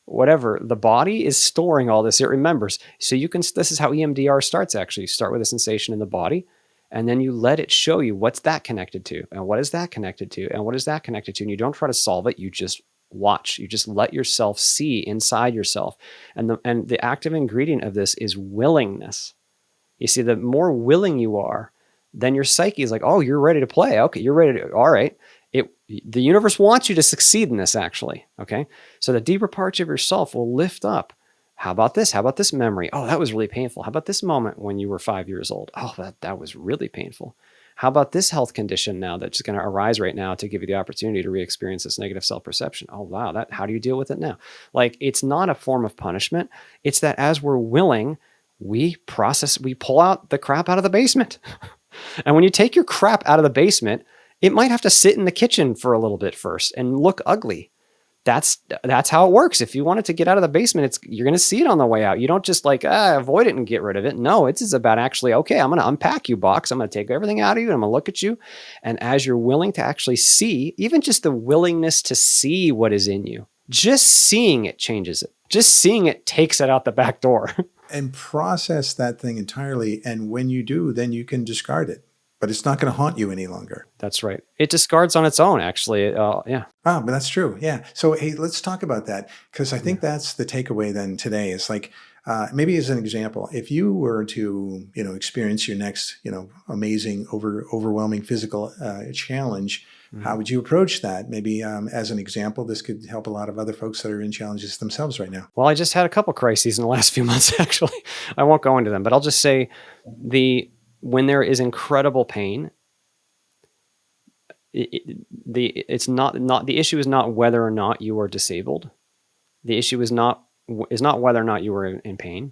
whatever. The body is storing all this. It remembers. So this is how EMDR starts actually. You start with a sensation in the body and then you let it show you what's that connected to and what is that connected to and what is that connected to. And you don't try to solve it. You just watch. You just let yourself see inside yourself. And the active ingredient of this is willingness. You see, the more willing you are, then your psyche is like, oh, you're ready to play. Okay, you're ready to, all right. The universe wants you to succeed in this, actually. Okay. So the deeper parts of yourself will lift up. How about this? How about this memory? Oh, that was really painful. How about this moment when you were 5 years old? Oh, that was really painful. How about this health condition now that's going to arise right now to give you the opportunity to re-experience this negative self-perception? Oh, wow. How do you deal with it now? Like, it's not a form of punishment. It's that as we're willing, we pull out the crap out of the basement. And when you take your crap out of the basement, it might have to sit in the kitchen for a little bit first and look ugly. That's how it works. If you want it to get out of the basement, you're going to see it on the way out. You don't just avoid it and get rid of it. No, it's about actually, okay, I'm going to unpack you, box. I'm going to take everything out of you and I'm going to look at you. And as you're willing to actually see, even just the willingness to see what is in you, just seeing it changes it. Just seeing it takes it out the back door. And process that thing entirely. And when you do, then you can discard it. But it's not going to haunt you any longer. That's right. It discards on its own, actually. Yeah. But that's true. Yeah. So, hey, let's talk about that, because I think that's the takeaway then today. Is like, maybe as an example, if you were to, experience your next, amazing, overwhelming physical challenge, how would you approach that? Maybe as an example, this could help a lot of other folks that are in challenges themselves right now. Well, I just had a couple crises in the last few months, actually. I won't go into them, but I'll just say when there is incredible pain, the issue is not whether or not you are disabled. The issue is not whether or not you are in pain,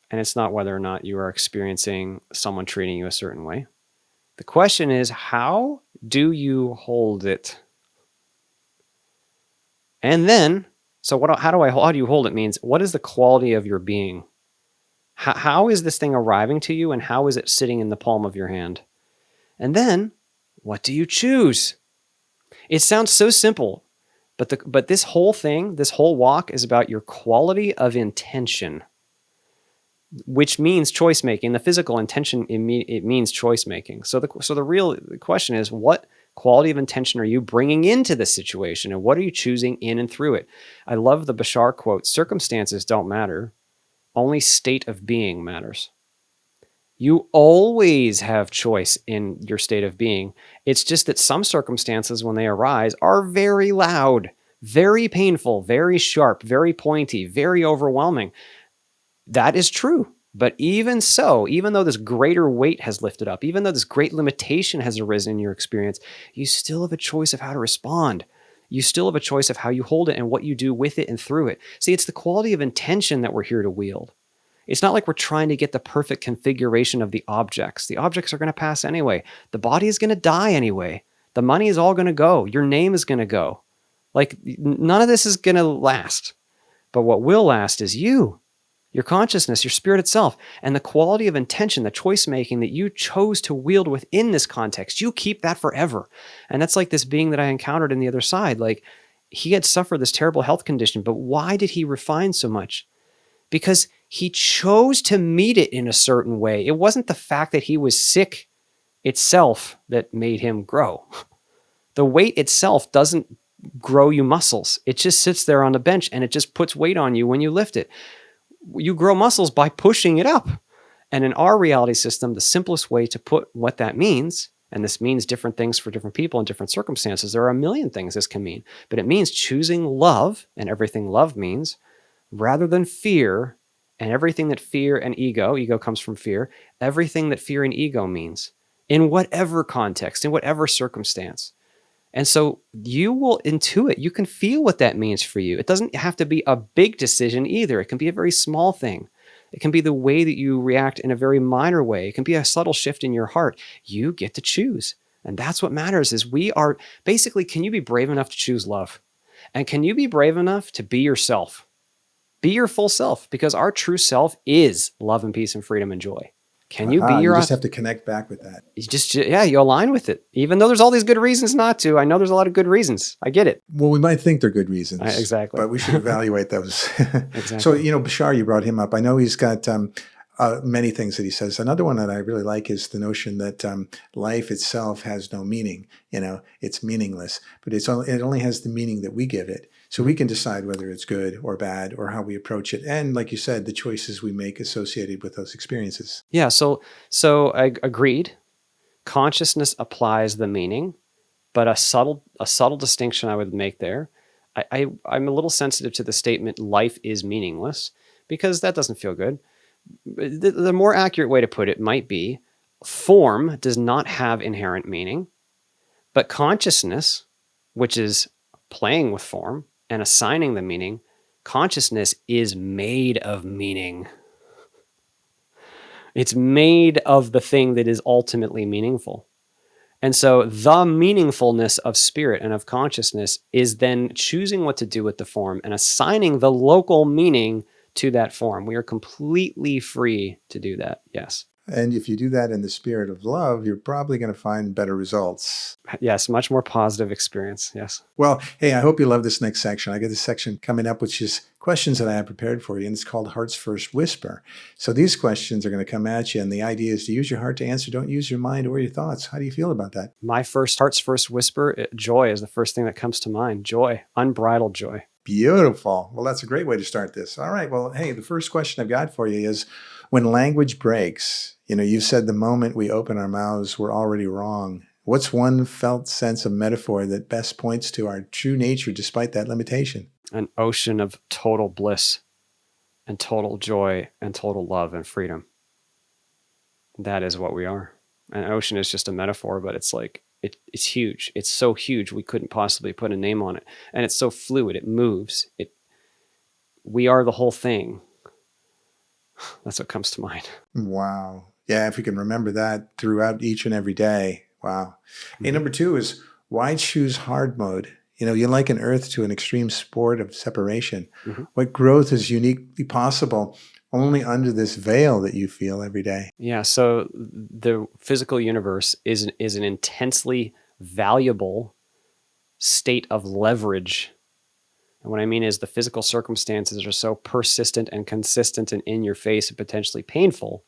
and it's not whether or not you are experiencing someone treating you a certain way. The question is, how do you hold it? And then, how do you hold it means, what is the quality of your being? How is this thing arriving to you, and how is it sitting in the palm of your hand? And then, what do you choose? It sounds so simple, but this whole thing, this whole walk is about your quality of intention, which means choice making. The physical intention, it means choice making. So the real question is, what quality of intention are you bringing into the situation, and what are you choosing in and through it? I love the Bashar quote: "Circumstances don't matter. Only state of being matters." You always have choice in your state of being. It's just that some circumstances, when they arise, are very loud, very painful, very sharp, very pointy, very overwhelming. That is true. But even so, even though this greater weight has lifted up, even though this great limitation has arisen in your experience, you still have a choice of how to respond. You still have a choice of how you hold it and what you do with it and through it. See, it's the quality of intention that we're here to wield. It's not like we're trying to get the perfect configuration of the objects. The objects are going to pass anyway. The body is going to die anyway. The money is all going to go. Your name is going to go. Like none of this is going to last. But what will last is you, your consciousness, your spirit itself, and the quality of intention, the choice making that you chose to wield within this context. You keep that forever. And that's like this being that I encountered in the other side. Like he had suffered this terrible health condition, but why did he refine so much? Because he chose to meet it in a certain way. It wasn't the fact that he was sick itself that made him grow. The weight itself doesn't grow you muscles. It just sits there on the bench and it just puts weight on you when you lift it. You grow muscles by pushing it up. And in our reality system, the simplest way to put what that means, and this means different things for different people in different circumstances, there are a million things this can mean, but it means choosing love and everything love means rather than fear and everything that fear and ego comes from fear, everything that fear and ego means in whatever context, in whatever circumstance. And so you will intuit, you can feel what that means for you. It doesn't have to be a big decision either. It can be a very small thing. It can be the way that you react in a very minor way. It can be a subtle shift in your heart. You get to choose. And that's what matters is we are basically, can you be brave enough to choose love? And can you be brave enough to be yourself? Be your full self, because our true self is love and peace and freedom and joy. Can you be You your... just have to connect back with that. You align with it. Even though there's all these good reasons not to. I know there's a lot of good reasons. I get it. Well, we might think they're good reasons. Exactly. But we should evaluate those. Exactly. So, Bashar, you brought him up. I know he's got many things that he says. Another one that I really like is the notion that life itself has no meaning. It's meaningless, but it only has the meaning that we give it. So we can decide whether it's good or bad or how we approach it. And like you said, the choices we make associated with those experiences. Yeah, so I agreed. Consciousness applies the meaning, but a subtle distinction I would make there. I'm a little sensitive to the statement life is meaningless because that doesn't feel good. The more accurate way to put it might be form does not have inherent meaning, but consciousness, which is playing with form and assigning the meaning, consciousness is made of meaning. It's made of the thing that is ultimately meaningful. And so the meaningfulness of spirit and of consciousness is then choosing what to do with the form and assigning the local meaning to that form. We are completely free to do that. Yes. And if you do that in the spirit of love, you're probably going to find better results. Yes, much more positive experience. Yes. Well, hey, I hope you love this next section. I got this section coming up, which is questions that I have prepared for you, and it's called Heart's First Whisper. So these questions are going to come at you, and the idea is to use your heart to answer. Don't use your mind or your thoughts. How do you feel about that? My heart's first whisper, joy is the first thing that comes to mind. Joy, unbridled joy. Beautiful. Well, that's a great way to start this. All right. Well, hey, the first question I've got for you is, when language breaks, you said the moment we open our mouths, we're already wrong. What's one felt sense of metaphor that best points to our true nature despite that limitation? An ocean of total bliss and total joy and total love and freedom. That is what we are. An ocean is just a metaphor, but it's like, it's huge. It's so huge we couldn't possibly put a name on it. And it's so fluid. It moves. We are the whole thing. That's what comes to mind. Wow. Yeah, if we can remember that throughout each and every day. Wow. Hey, number 2 is, why choose hard mode? You liken Earth to an extreme sport of separation. Mm-hmm. What growth is uniquely possible only under this veil that you feel every day? Yeah, so the physical universe is an intensely valuable state of leverage. And what I mean is the physical circumstances are so persistent and consistent and in your face and potentially painful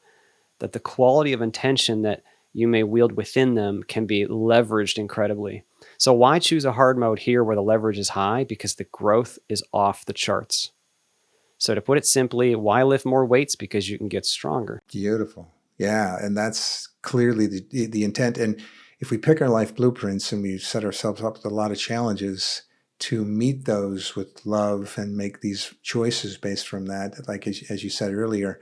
that the quality of intention that you may wield within them can be leveraged incredibly. So why choose a hard mode here where the leverage is high? Because the growth is off the charts. So to put it simply, why lift more weights? Because you can get stronger. Beautiful. Yeah, and that's clearly the intent. And if we pick our life blueprints and we set ourselves up with a lot of challenges, to meet those with love and make these choices based from that, like as you said earlier,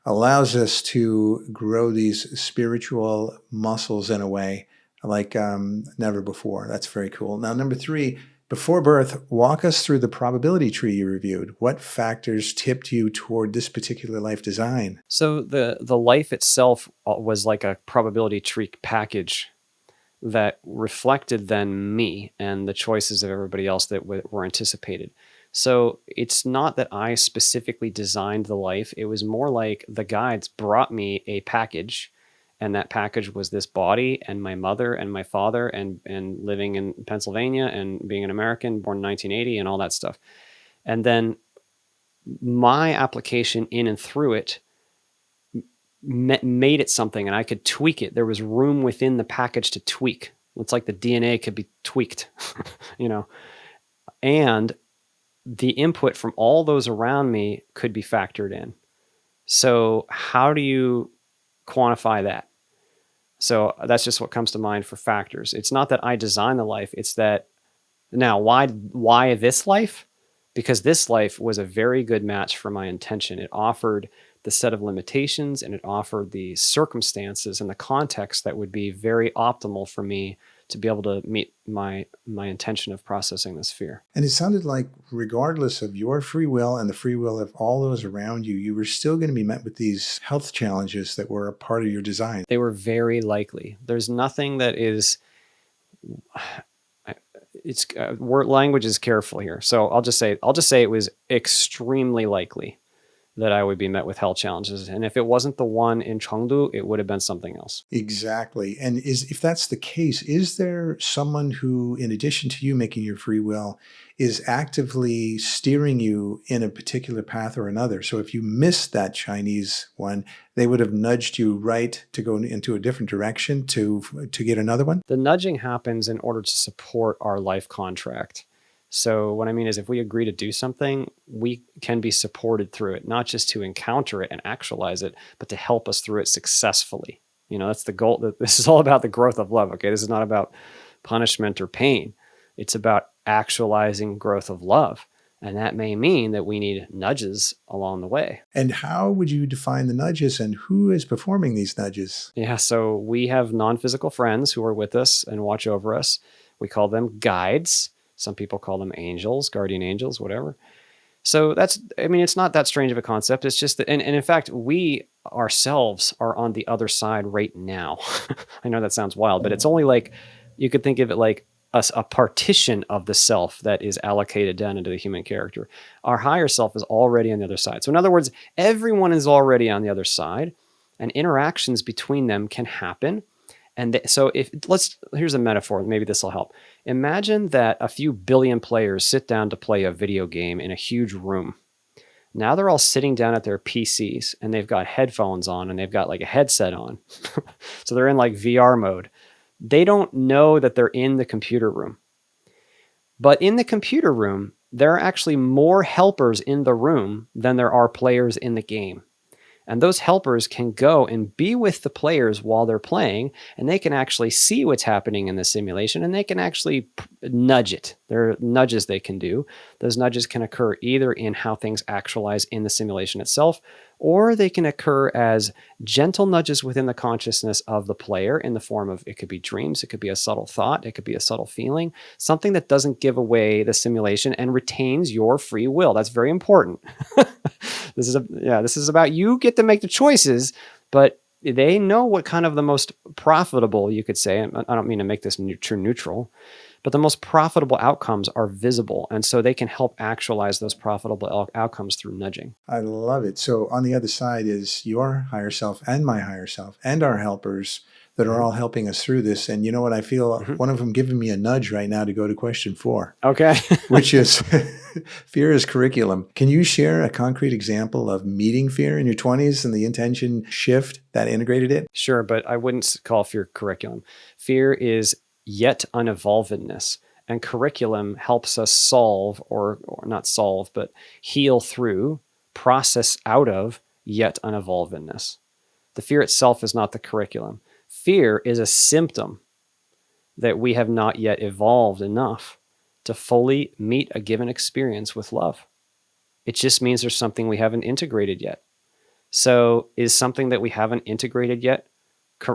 allows us to grow these spiritual muscles in a way like never before. That's very cool. Now, number 3, before birth, walk us through the probability tree you reviewed. What factors tipped you toward this particular life design? So the life itself was like a probability tree package. that reflected then me and the choices of everybody else that were anticipated. So it's not that I specifically designed the life. It was more like the guides brought me a package, and that package was this body and my mother and my father and living in Pennsylvania and being an American born in 1980 and all that stuff. And then my application in and through it made it something, and I could tweak it. There was room within the package to tweak. It's like the DNA could be tweaked, you know, and the input from all those around me could be factored in. So how do you quantify that? So that's just what comes to mind for factors. It's not that I designed the life. It's that now why this life? Because this life was a very good match for my intention. It offered the set of limitations, and it offered the circumstances and the context that would be very optimal for me to be able to meet my intention of processing this fear. And it sounded like regardless of your free will and the free will of all those around you, you were still going to be met with these health challenges that were a part of your design. They were very likely. There's nothing that is... word language is careful here. So I'll just say it was extremely likely that I would be met with health challenges. And if it wasn't the one in Chengdu, it would have been something else. Exactly. And if that's the case, is there someone who, in addition to you making your free will, is actively steering you in a particular path or another? So if you missed that Chinese one, they would have nudged you right to go into a different direction to get another one? The nudging happens in order to support our life contract. So what I mean is, if we agree to do something, we can be supported through it, not just to encounter it and actualize it, but to help us through it successfully. You know, that's the goal. This is all about the growth of love. Okay. This is not about punishment or pain. It's about actualizing growth of love. And that may mean that we need nudges along the way. And how would you define the nudges, and who is performing these nudges? Yeah. So we have non-physical friends who are with us and watch over us. We call them guides. Some people call them angels, guardian angels, whatever. So it's not that strange of a concept. It's just that, and in fact, we ourselves are on the other side right now. I know that sounds wild, but it's only like, you could think of it like a partition of the self that is allocated down into the human character. Our higher self is already on the other side. So in other words, everyone is already on the other side, and interactions between them can happen. And here's a metaphor, maybe this will help. Imagine that a few billion players sit down to play a video game in a huge room. Now they're all sitting down at their PCs, and they've got headphones on, and they've got like a headset on. So they're in like VR mode. They don't know that they're in the computer room. But in the computer room, there are actually more helpers in the room than there are players in the game. And those helpers can go and be with the players while they're playing, and they can actually see what's happening in the simulation, and they can actually nudge it. There are nudges they can do. Those nudges can occur either in how things actualize in the simulation itself, or they can occur as gentle nudges within the consciousness of the player in the form of, it could be dreams, it could be a subtle thought, it could be a subtle feeling, something that doesn't give away the simulation and retains your free will. That's very important. This is about, you get to make the choices, but they know what kind of the most profitable, you could say, I don't mean to make this true neutral, but the most profitable outcomes are visible. And so they can help actualize those profitable outcomes through nudging. I love it. So on the other side is your higher self and my higher self and our helpers that are all helping us through this. And you know what? I feel one of them giving me a nudge right now to go to question 4. Okay. Which is fear as curriculum. Can you share a concrete example of meeting fear in your 20s and the intention shift that integrated it? Sure, but I wouldn't call fear curriculum. Fear is yet unevolvedness. And curriculum helps us solve, or not solve, but heal through, process out of yet unevolvedness. The fear itself is not the curriculum. Fear is a symptom that we have not yet evolved enough to fully meet a given experience with love. It just means there's something we haven't integrated yet. So is something that we haven't integrated yet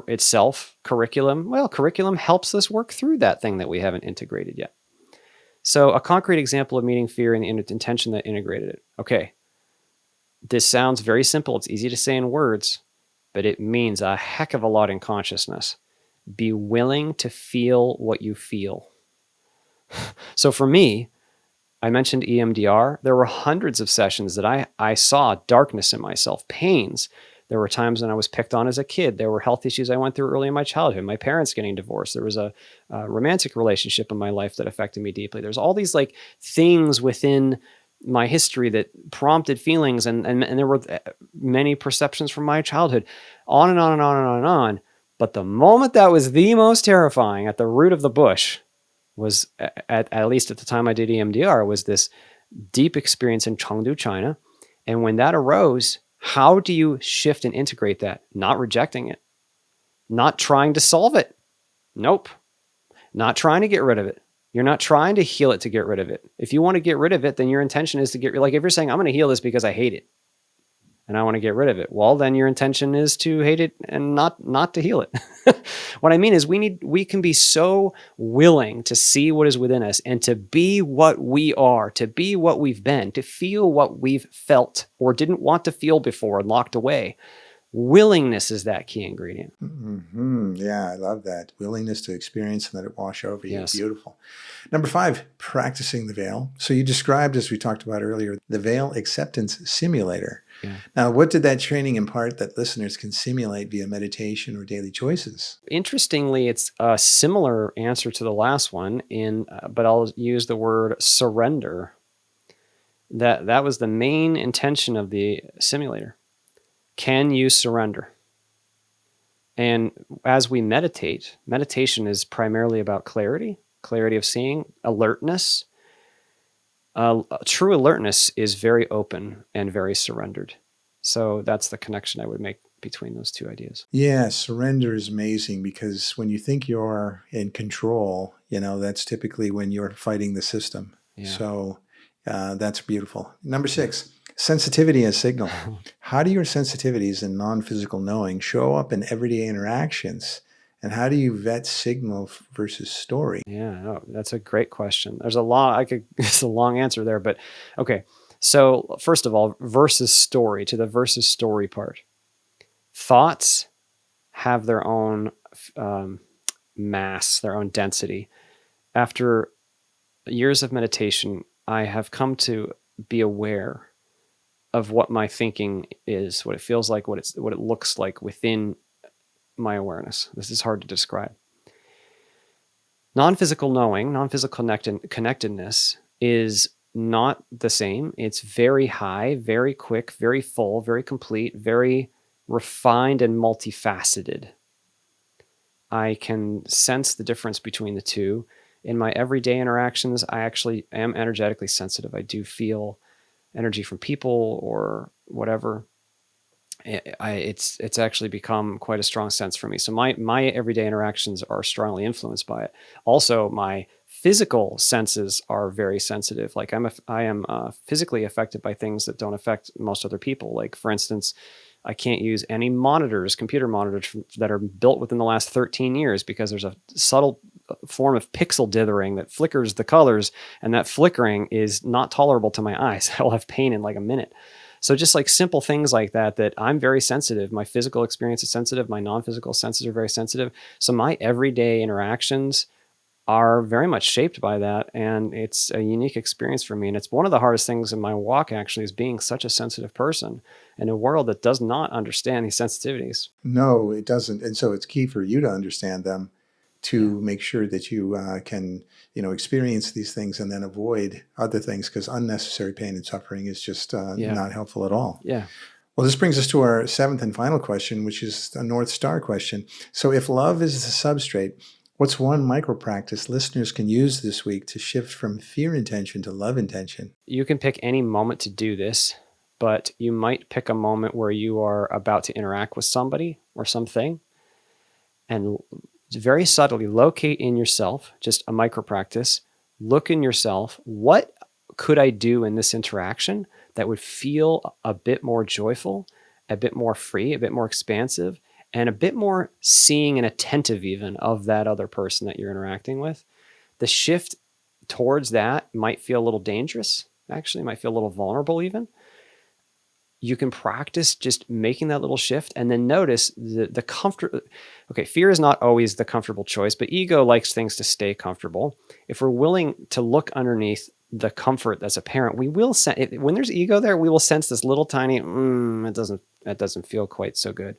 itself curriculum? Well, curriculum helps us work through that thing that we haven't integrated yet. So a concrete example of meeting fear and the intention that integrated it. Okay, this sounds very simple. It's easy to say in words, but it means a heck of a lot in consciousness. Be willing to feel what you feel. So for me, I mentioned EMDR. There were hundreds of sessions that I saw darkness in myself, pains. There were times when I was picked on as a kid. There were health issues I went through early in my childhood. My parents getting divorced. There was a romantic relationship in my life that affected me deeply. There's all these like things within my history that prompted feelings, and there were many perceptions from my childhood, on and on and on and on and on. But the moment that was the most terrifying, at the root of the bush, was at least at the time I did EMDR, was this deep experience in Chengdu, China. And when that arose, how do you shift and integrate that? Not rejecting it, not trying to solve it. Nope. Not trying to get rid of it. You're not trying to heal it to get rid of it. If you want to get rid of it, then your intention is to get, like if you're saying, I'm going to heal this because I hate it and I want to get rid of it, well, then your intention is to hate it and not to heal it. What I mean is we can be so willing to see what is within us and to be what we are, to be what we've been, to feel what we've felt or didn't want to feel before and locked away. Willingness is that key ingredient. Mm-hmm. Yeah, I love that. Willingness to experience and let it wash over you. Yes. Beautiful. Number 5, practicing the veil. So you described, as we talked about earlier, the veil acceptance simulator. Yeah. Now, what did that training impart that listeners can simulate via meditation or daily choices? Interestingly, it's a similar answer to the last one, but I'll use the word surrender. That was the main intention of the simulator. Can you surrender? And as we meditate, meditation is primarily about clarity of seeing, alertness. True alertness is very open and very surrendered. So that's the connection I would make between those two ideas. Yeah, surrender is amazing because when you think you're in control, that's typically when you're fighting the system. Yeah. So that's beautiful. Number 6, sensitivity as signal. How do your sensitivities and non-physical knowing show up in everyday interactions? And how do you vet signal versus story? Yeah, that's a great question. There's it's a long answer there, but okay. So first of all, versus story, to the versus story part. Thoughts have their own mass, their own density. After years of meditation, I have come to be aware of what my thinking is, what it feels like, what it looks like within my awareness. This is hard to describe. Non-physical knowing, non-physical connectedness is not the same. It's very high, very quick, very full, very complete, very refined and multifaceted. I can sense the difference between the two. In my everyday interactions, I actually am energetically sensitive. I do feel energy from people or whatever. It's actually become quite a strong sense for me. So my everyday interactions are strongly influenced by it. Also, my physical senses are very sensitive. Like I am physically affected by things that don't affect most other people. Like for instance, I can't use any computer monitors that are built within the last 13 years because there's a subtle form of pixel dithering that flickers the colors, and that flickering is not tolerable to my eyes. I'll have pain in like a minute. So just like simple things like that I'm very sensitive. My physical experience is sensitive. My non-physical senses are very sensitive. So my everyday interactions are very much shaped by that. And it's a unique experience for me. And it's one of the hardest things in my walk, actually, is being such a sensitive person in a world that does not understand these sensitivities. No, it doesn't. And so it's key for you to understand them to make sure that you can, experience these things and then avoid other things, because unnecessary pain and suffering is just not helpful at all. Yeah. Well, this brings us to our 7th and final question, which is a North Star question. So if love is the substrate, what's one micro practice listeners can use this week to shift from fear intention to love intention? You can pick any moment to do this, but you might pick a moment where you are about to interact with somebody or something, and very subtly locate in yourself, just a micro practice, look in yourself, what could I do in this interaction that would feel a bit more joyful, a bit more free, a bit more expansive, and a bit more seeing and attentive even of that other person that you're interacting with. The shift towards that might feel a little dangerous, actually, might feel a little vulnerable even. you can practice just making that little shift and then notice the comfort. Okay, fear is not always the comfortable choice, but ego likes things to stay comfortable. If we're willing to look underneath the comfort that's apparent, we will when there's ego there, we will sense this little tiny, it doesn't feel quite so good.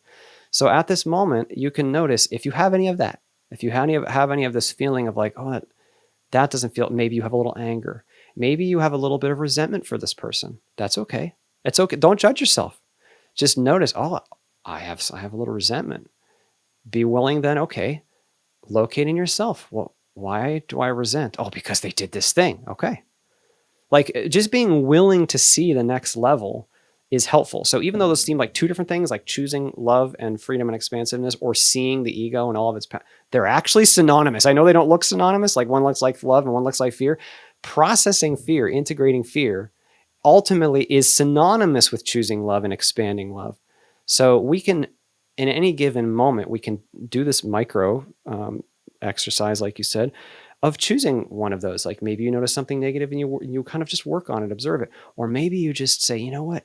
So at this moment, you can notice if you have any of that, if you have any of this feeling of like, oh, that doesn't feel, maybe you have a little anger. Maybe you have a little bit of resentment for this person. That's okay. It's okay. Don't judge yourself. Just notice, oh, I have a little resentment. Be willing then, okay, locate in yourself. Well, why do I resent? Oh, because they did this thing. Okay. Like just being willing to see the next level is helpful. So even though those seem like two different things, like choosing love and freedom and expansiveness, or seeing the ego and all of its, they're actually synonymous. I know they don't look synonymous. Like one looks like love and one looks like fear. Processing fear, integrating fear, ultimately is synonymous with choosing love and expanding love. So we can, in any given moment, we can do this micro exercise, like you said, of choosing one of those. Like maybe you notice something negative and you kind of just work on it, observe it. Or maybe you just say, you know what,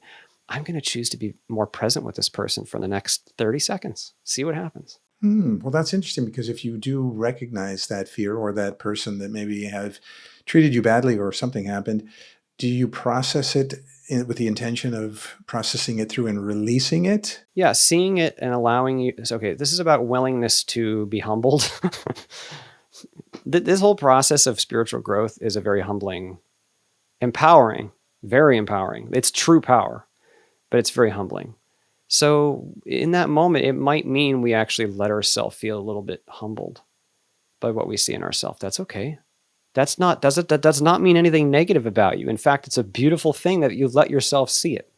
I'm going to choose to be more present with this person for the next 30 seconds. See what happens. Well, that's interesting, because if you do recognize that fear or that person that maybe have treated you badly or something happened, do you process it with the intention of processing it through and releasing it? Yeah, seeing it and allowing you. Okay, this is about willingness to be humbled. This whole process of spiritual growth is a very humbling, empowering, very empowering. It's true power, but it's very humbling. So in that moment, it might mean we actually let ourselves feel a little bit humbled by what we see in ourselves. That's okay. That does not mean anything negative about you. In fact, it's a beautiful thing that you let yourself see it.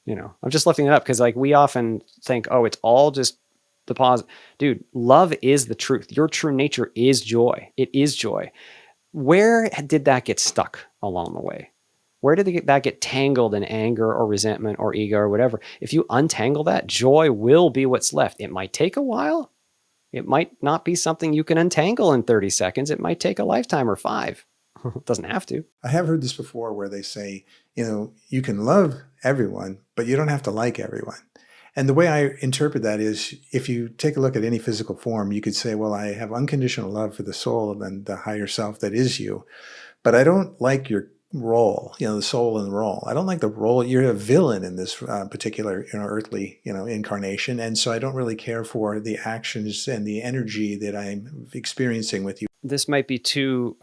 I'm just lifting it up because like we often think, oh, it's all just the positive. Dude, love is the truth. Your true nature is joy. It is joy. Where did that get stuck along the way? Where did that get tangled in anger or resentment or ego or whatever? If you untangle that, joy will be what's left. It might take a while. It might not be something you can untangle in 30 seconds. It might take a lifetime or 5. It doesn't have to. I have heard this before where they say, you can love everyone, but you don't have to like everyone. And the way I interpret that is, if you take a look at any physical form, you could say, well, I have unconditional love for the soul and the higher self that is you, but I don't like your role, the soul in the role. I don't like the role. You're a villain in this particular, earthly, incarnation. And so I don't really care for the actions and the energy that I'm experiencing with you. This might be too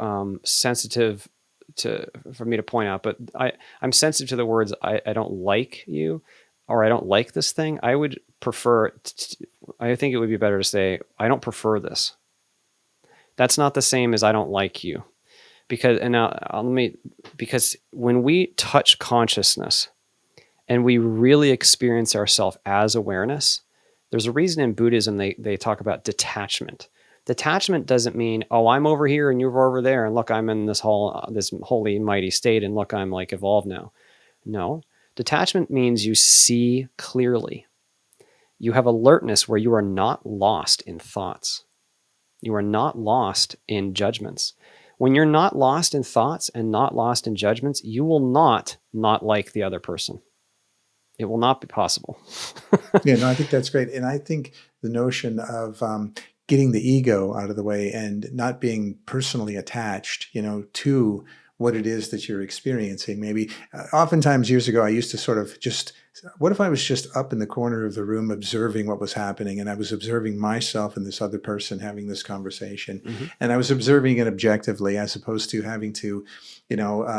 sensitive for me to point out, but I'm sensitive to the words, I don't like you, or I don't like this thing. I would prefer, I think it would be better to say, I don't prefer this. That's not the same as I don't like you. Because when we touch consciousness and we really experience ourselves as awareness, there's a reason in Buddhism they talk about detachment. Detachment doesn't mean, oh, I'm over here and you're over there, and look, I'm in this holy mighty state, and look, I'm like evolved now. No, detachment means you see clearly. You have alertness where you are not lost in thoughts. You are not lost in judgments. When you're not lost in thoughts and not lost in judgments, you will not like the other person. It will not be possible. Yeah, no, I think that's great. And I think the notion of getting the ego out of the way and not being personally attached, to what it is that you're experiencing. Maybe oftentimes years ago, I used to sort of just, what if I was just up in the corner of the room observing what was happening, and I was observing myself and this other person having this conversation, and I was observing it objectively as opposed to having to,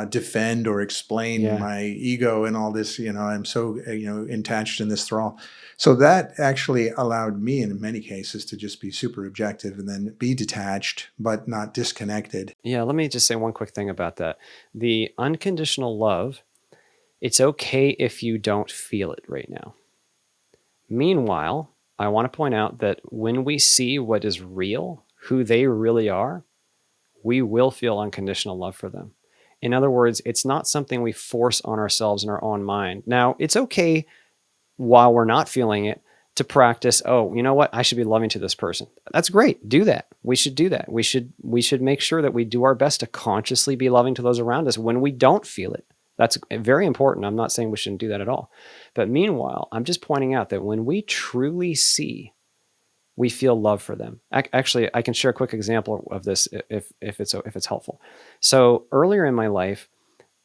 defend or explain my ego and all this, I'm so, attached in this thrall. So that actually allowed me in many cases to just be super objective and then be detached, but not disconnected. Yeah, let me just say one quick thing about that. The unconditional love, it's okay if you don't feel it right now. Meanwhile, I want to point out that when we see what is real, who they really are, we will feel unconditional love for them. In other words, it's not something we force on ourselves in our own mind. Now, it's okay while we're not feeling it to practice, oh, you know what? I should be loving to this person. That's great. Do that. We should do that. We should make sure that we do our best to consciously be loving to those around us when we don't feel it. That's very important. I'm not saying we shouldn't do that at all. But meanwhile, I'm just pointing out that when we truly see, we feel love for them. Actually, I can share a quick example of this if it's helpful. So earlier in my life,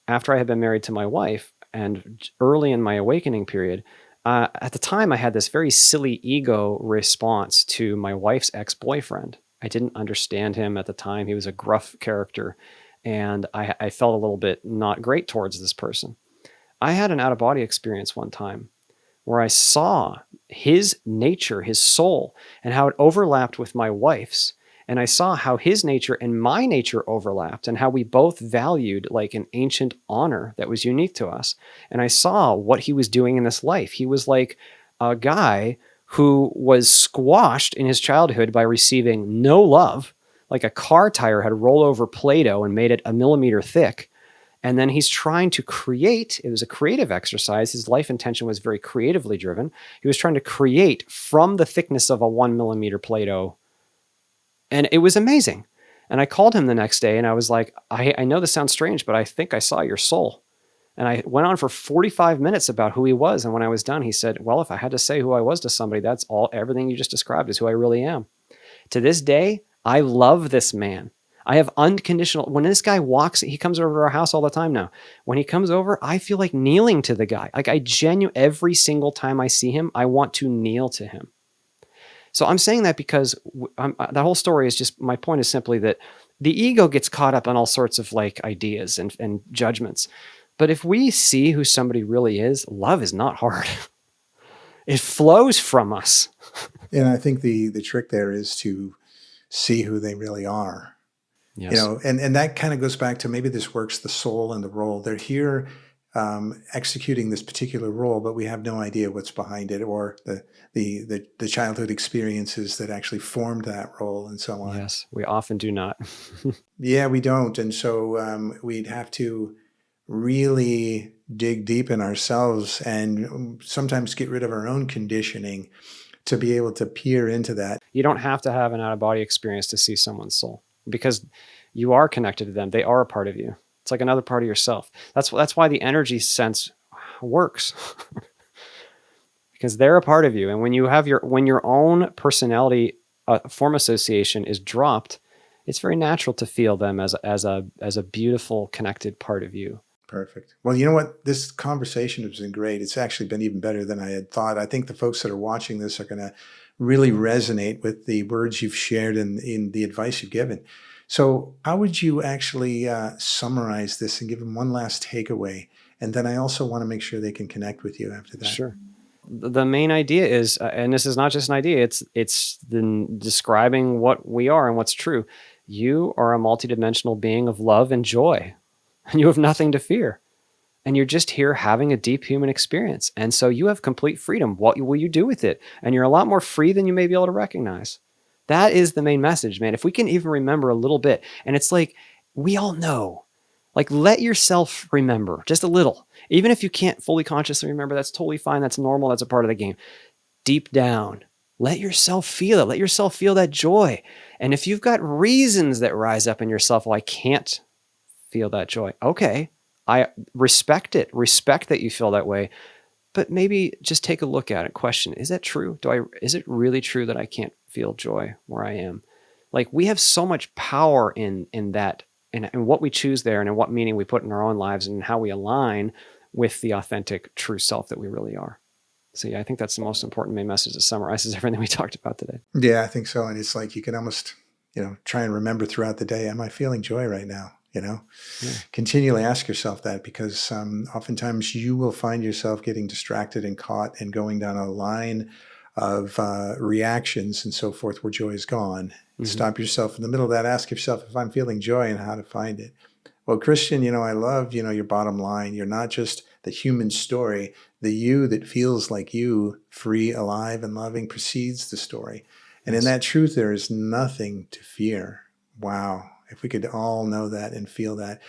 after I had been married to my wife and early in my awakening period, at the time I had this very silly ego response to my wife's ex-boyfriend. I didn't understand him at the time. He was a gruff character, and I felt a little bit not great towards this person. I had an out-of-body experience one time where I saw his nature, his soul, and how it overlapped with my wife's. And I saw how his nature and my nature overlapped and how we both valued like an ancient honor that was unique to us. And I saw what he was doing in this life. He was like a guy who was squashed in his childhood by receiving no love, like a car tire had rolled over Play-Doh and made it a millimeter thick. And then he's trying to create, it was a creative exercise. His life intention was very creatively driven. He was trying to create from the thickness of a 1 millimeter Play-Doh. And it was amazing. And I called him the next day and I was like, I know this sounds strange, but I think I saw your soul. And I went on for 45 minutes about who he was. And when I was done, he said, well, if I had to say who I was to somebody, that's all, everything you just described is who I really am. To this day, I love this man. I have unconditional, when this guy walks, he comes over to our house all the time now. When he comes over, I feel like kneeling to the guy. Like every single time I see him, I want to kneel to him. So I'm saying that because that whole story is just, my point is simply that the ego gets caught up in all sorts of like ideas and judgments. But if we see who somebody really is, love is not hard. It flows from us. And I think the trick there is to see who they really are. Yes. You know, and that kind of goes back to, maybe this works, the soul and the role. They're here executing this particular role, but we have no idea what's behind it, or the childhood experiences that actually formed that role and so on. Yes, we often do not. Yeah, we don't. And so we'd have to really dig deep in ourselves and sometimes get rid of our own conditioning to be able to peer into that. You don't have to have an out-of-body experience to see someone's soul, because you are connected to them. They are a part of you. It's like another part of yourself. That's why the energy sense works. Because they're a part of you. And when your own personality form association is dropped, it's very natural to feel them as a beautiful, connected part of you. Perfect. Well, you know what? This conversation has been great. It's actually been even better than I had thought. I think the folks that are watching this are going to really resonate with the words you've shared and in the advice you've given. So how would you actually summarize this and give them one last takeaway? And then I also want to make sure they can connect with you after that. Sure. The main idea is, and this is not just an idea, it's describing what we are and what's true. You are a multidimensional being of love and joy, and you have nothing to fear. And you're just here having a deep human experience. And so you have complete freedom. What will you do with it? And you're a lot more free than you may be able to recognize. That is the main message, man. If we can even remember a little bit, and it's like, we all know, like, let yourself remember just a little. Even if you can't fully consciously remember, that's totally fine. That's normal. That's a part of the game. Deep down, let yourself feel it. Let yourself feel that joy. And if you've got reasons that rise up in yourself, well, I can't feel that joy. Okay. I respect it. Respect that you feel that way. But maybe just take a look at it. Question, is that true? Is it really true that I can't feel joy where I am? Like, we have so much power in that, and what we choose there, and in what meaning we put in our own lives, and how we align with the authentic true self that we really are. So yeah, I think that's the most important main message that summarizes everything we talked about today. Yeah, I think so. And it's like, you can almost, try and remember throughout the day, am I feeling joy right now? Yeah. Continually ask yourself that, because oftentimes you will find yourself getting distracted and caught and going down a line of reactions and so forth where joy is gone. Mm-hmm. Stop yourself in the middle of that. Ask yourself if I'm feeling joy and how to find it. Well, Christian, I love, your bottom line. You're not just the human story. The you that feels like you, free, alive, and loving, precedes the story. And in that truth, there is nothing to fear. Wow. If we could all know that and feel that.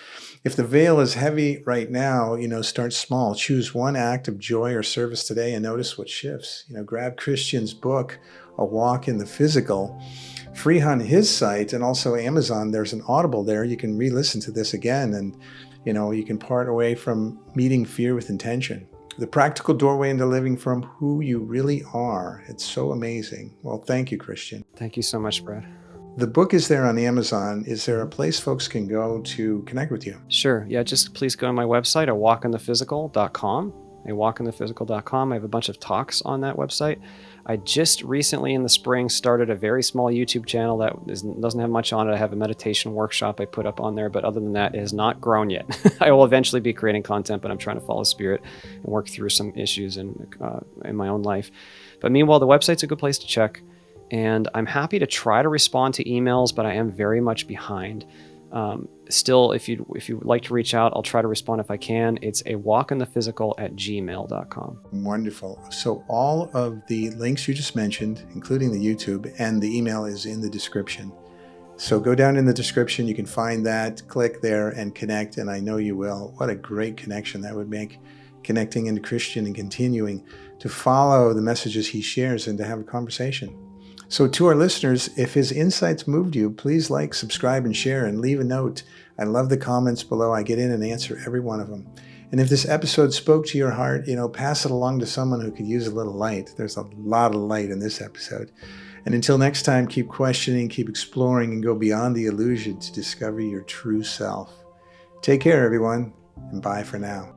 If the veil is heavy right now, start small. Choose one act of joy or service today and notice what shifts. Grab Christian's book, A Walk in the Physical, free on his site, and also Amazon. There's an Audible there. You can re-listen to this again and, You can part away from meeting fear with intention. The practical doorway into living from who you really are. It's so amazing. Well, thank you, Christian. Thank you so much, Brad. The book is there on Amazon. Is there a place folks can go to connect with you? Sure. Yeah, just please go to my website at walkinthephysical.com. walkinthephysical.com. I have a bunch of talks on that website. I just recently in the spring started a very small YouTube channel that doesn't have much on it. I have a meditation workshop I put up on there, but other than that, it has not grown yet. I will eventually be creating content, but I'm trying to follow spirit and work through some issues in my own life. But meanwhile, the website's a good place to check. And I'm happy to try to respond to emails, but I am very much behind. Still, if you'd like to reach out, I'll try to respond if I can. It's a walkinthephysical@gmail.com. Wonderful. So all of the links you just mentioned, including the YouTube and the email, is in the description. So go down in the description. You can find that, click there and connect. And I know you will. What a great connection that would make, connecting into Christian and continuing to follow the messages he shares and to have a conversation. So to our listeners, if his insights moved you, please like, subscribe, and share, and leave a note. I love the comments below. I get in and answer every one of them. And if this episode spoke to your heart, pass it along to someone who could use a little light. There's a lot of light in this episode. And until next time, keep questioning, keep exploring, and go beyond the illusion to discover your true self. Take care, everyone, and bye for now.